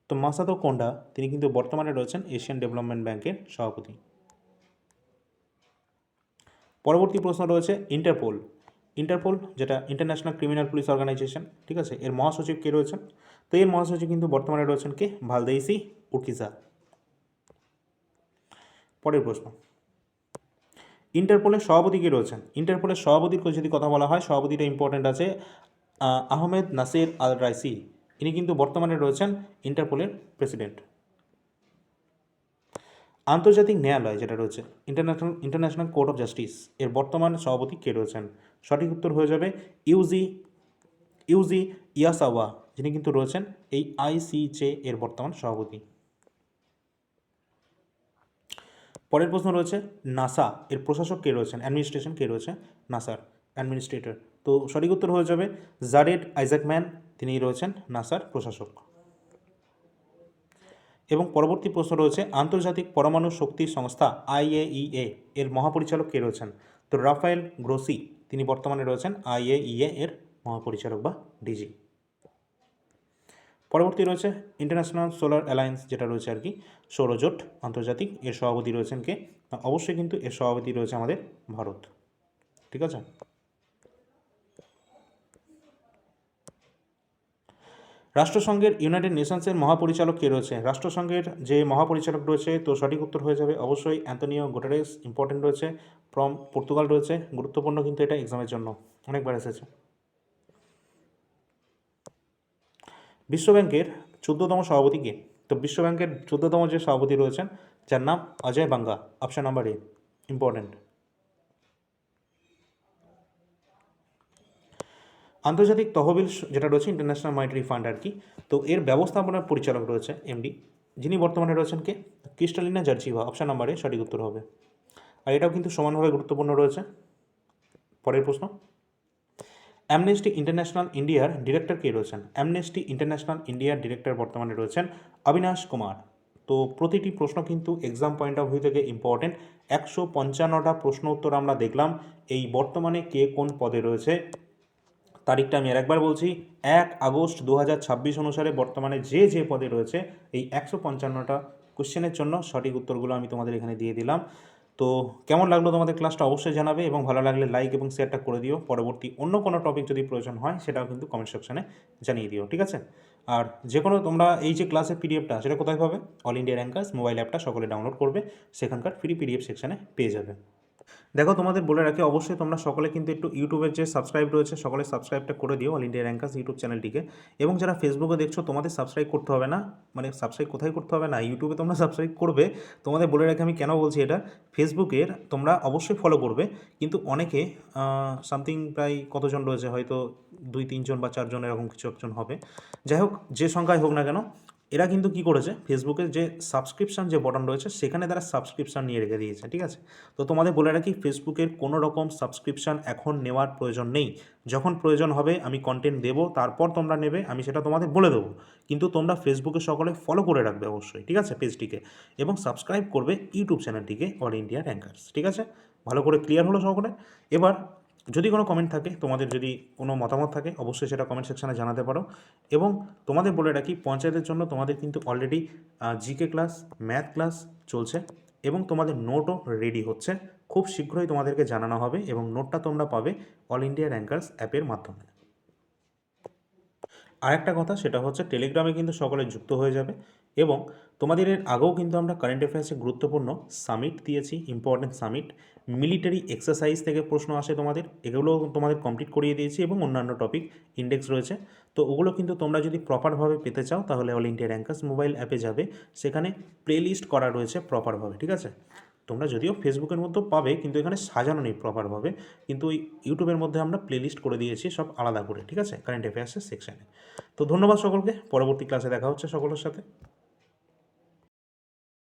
তো মাসাতো কোন্ডা তিনি কিন্তু বর্তমানে রয়েছেন এশিয়ান ডেভেলপমেন্ট ব্যাঙ্কের সভাপতি। পরবর্তী প্রশ্ন রয়েছে ইন্টারপোল, যেটা ইন্টারন্যাশনাল ক্রিমিনাল পুলিশ অর্গানাইজেশন, ঠিক আছে, এর মহাসচিব কে রয়েছেন? তো এর মহাসচিব কিন্তু বর্তমানে রয়েছেন কে? ভালদেইসি উর্কিজা। পরের প্রশ্ন, ইন্টারপোলের সভাপতি কে রয়েছেন? ইন্টারপোলের সভাপতির যদি কথা বলা হয়, সভাপতিটা ইম্পর্টেন্ট আছে আহমেদ নাসির আল রাইসি। ইনি কিন্তু বর্তমানে রয়েছেন ইন্টারপোলের প্রেসিডেন্ট। আন্তর্জাতিক ন্যায়ালয় যেটা রয়েছে ইন্টারন্যাশনাল কোর্ট অফ জাস্টিস এর বর্তমান সভাপতি কে রয়েছেন? সঠিক উত্তর হয়ে যাবে ইউজি ইয়াসাওয়া, যিনি কিন্তু রয়েছেন এই আইসিজে এর বর্তমান সভাপতি। পরের প্রশ্ন রয়েছে নাসা এর প্রশাসক কে রয়েছেন? অ্যাডমিনিস্ট্রেশন কে রয়েছে নাসার অ্যাডমিনিস্ট্রেটর? তো সঠিক উত্তর হয়ে যাবে জারেড আইজাকম্যান, তিনি রয়েছেন নাসার প্রশাসক। এবং পরবর্তী প্রশ্ন রয়েছে আন্তর্জাতিক পরমাণু শক্তি সংস্থা আইএইএ এর মহাপরিচালক কে রয়েছেন? তো রাফায়েল গ্রোসি, তিনি বর্তমানে রয়েছেন আইএইএ এর মহাপরিচালক বা ডিজি। পরবর্তী রয়েছে ইন্টারন্যাশনাল সোলার অ্যালায়েন্স, যেটা রয়েছে আর কি সৌরজোট আন্তর্জাতিক, এর সভাপতি রয়েছেন কে? অবশ্যই কিন্তু এর সভাপতি রয়েছে আমাদের ভারত, ঠিক আছে। রাষ্ট্রসংঘের ইউনাইটেড নেশনসের মহাপরিচালক কে রয়েছে? রাষ্ট্রসংঘের যে মহাপরিচালক রয়েছে, তো সঠিক উত্তর হয়ে যাবে অবশ্যই অ্যান্তোনিও গুটেরেস, ইম্পর্টেন্ট রয়েছে, ফ্রম পর্তুগাল রয়েছে, গুরুত্বপূর্ণ কিন্তু এটা এক্সামের জন্য অনেকবার এসেছে। বিশ্বব্যাংকের 14তম সভাপতি কে? তো বিশ্বব্যাংকের 14তম যে সভাপতি রয়েছেন, যার নাম অজয় বাঙ্গা, অপশন নাম্বার এ, ইম্পর্টেন্ট। আন্তর্জাতিক তহবিল যেটা রয়েছে ইন্টারন্যাশনাল মনিটারি ফান্ড আর কি, তো এর ব্যবস্থাপনার পরিচালক রয়েছে এমডি, যিনি বর্তমানে রয়েছেন কে? ক্রিস্টালিনা জর্জিভা, অপশন নাম্বারে সঠিক উত্তর হবে। আর এটাও কিন্তু সমানভাবে গুরুত্বপূর্ণ রয়েছে। পরের প্রশ্ন, অ্যামনেস্টি ইন্টারন্যাশনাল ইন্ডিয়ার ডিরেক্টর কে রয়েছেন? অ্যামনেস্টি ইন্টারন্যাশনাল ইন্ডিয়ার ডিরেক্টর বর্তমানে রয়েছেন অবিনাশ কুমার। তো প্রতিটি প্রশ্ন কিন্তু এক্সাম পয়েন্ট অফ ভিউ থেকে ইম্পর্টেন্ট। 155টা প্রশ্ন উত্তর আমরা দেখলাম। এই বর্তমানে কে কোন পদে রয়েছে তারিখটা আমি আরেকবার বলছি, 1 আগস্ট 2026 অনুসারে বর্তমানে যে পদে রয়েছে এই 155টা কোশ্চেনের জন্য সঠিক উত্তরগুলো আমি তোমাদের এখানে দিয়ে দিলাম। তো কেমন লাগলো তোমাদের ক্লাসটা অবশ্যই জানাবে, এবং ভালো লাগলে লাইক এবং শেয়ারটা করে দিও। পরবর্তী অন্য কোনো টপিক যদি প্রয়োজন হয় সেটাও কিন্তু কমেন্ট সেকশনে জানিয়ে দিও, ঠিক আছে? আর যে কোনো তোমরা এই যে ক্লাসের পিডিএফটা সেটা কোথায় পাবে? অল ইন্ডিয়া র্যাঙ্কার্স মোবাইল অ্যাপটা সকলে ডাউনলোড করবে, সেখানকার ফ্রি পিডিএফ সেকশনে পেয়ে যাবে। দেখো, তোমাদের বলে রাখি, অবশ্যই তোমরা সকলে কিন্তু একটু ইউটিউবের যে সাবস্ক্রাইব রয়েছে সকলে সাবস্ক্রাইবটা করে দিও অল ইন্ডিয়া র্যাঙ্কার্স ইউটিউব চ্যানেলটিকে। এবং যারা ফেসবুকে দেখছো তোমাদের সাবস্ক্রাইব করতে হবে না, মানে সাবস্ক্রাইব কোথায় করতে হবে না, ইউটিউবে তোমরা সাবস্ক্রাইব করবে। তোমাদের বলে রাখি আমি কেন বলছি এটা, ফেসবুকের তোমরা অবশ্যই ফলো করবে, কিন্তু অনেকে সামথিং প্রায় কতজন রয়েছে, হয়তো 2-3 জন বা 4 জন এরকম কিছু একজন হবে, যাই হোক যে সংখ্যায় হোক না কেন, এরা কিন্তু কি করেছে, ফেসবুকের যে সাবস্ক্রিপশন যে বটন রয়েছে সেখানে তারা সাবস্ক্রিপশন নিয়ে রেখে দিয়েছে, ঠিক আছে? তো তোমাদের বলে রাখি, ফেসবুকের কোনো রকম সাবস্ক্রিপশন এখন নেওয়ার প্রয়োজন নেই। যখন প্রয়োজন হবে আমি কন্টেন্ট দেবো, তারপর তোমরা নেবে, আমি সেটা তোমাদের বলে দেবো। কিন্তু তোমরা ফেসবুকে সকলে ফলো করে রাখবে অবশ্যই, ঠিক আছে, পেজটিকে, এবং সাবস্ক্রাইব করবে ইউটিউব চ্যানেলটিকে অল ইন্ডিয়া র্যাঙ্কার্স, ঠিক আছে? ভালো করে ক্লিয়ার হলো সকলে? এবার যদি কোনো কমেন্ট থাকে, তোমাদের যদি কোনো মতামত থাকে, অবশ্যই সেটা কমেন্ট সেকশানে জানাতে পারো। এবং তোমাদের বলে রাখি, পঞ্চায়েতের জন্য তোমাদের কিন্তু already GK class, math class চলছে, এবং তোমাদের নোটও রেডি হচ্ছে। খুব শীঘ্রই তোমাদেরকে জানানো হবে, এবং নোটটা তোমরা পাবে অল ইন্ডিয়া র্যাঙ্কার্স অ্যাপের মাধ্যমে। আরেকটা কথা, সেটা হচ্ছে টেলিগ্রামে কিন্তু সকলে যুক্ত হয়ে যাবে। এবং তোমাদের এর আগেও কিন্তু আমরা কারেন্ট অ্যাফেয়ার্সে গুরুত্বপূর্ণ সামিট দিয়েছি, ইম্পর্টেন্ট সামিট, মিলিটারি এক্সারসাইজ থেকে প্রশ্ন আসে তোমাদের, এগুলো তোমাদের কমপ্লিট করিয়ে দিয়েছি, এবং অন্যান্য টপিক ইন্ডেক্স রয়েছে। তো ওগুলো কিন্তু তোমরা যদি প্রপারভাবে পেতে চাও তাহলে অল ইন্ডিয়া র্যাঙ্কার্স মোবাইল অ্যাপে যাবে, সেখানে প্লে লিস্ট করা রয়েছে প্রপারভাবে, ঠিক আছে? তোমরা যদিও ফেসবুকের মধ্যেও পাবে, কিন্তু এখানে সাজানো নেই প্রপারভাবে, কিন্তু ওই ইউটিউবের মধ্যে আমরা প্লে লিস্ট করে দিয়েছি সব আলাদা করে, ঠিক আছে, কারেন্ট অ্যাফেয়ার্সের সেকশানে। তো ধন্যবাদ সকলকে, পরবর্তী ক্লাসে দেখা হচ্ছে সকলের সাথে।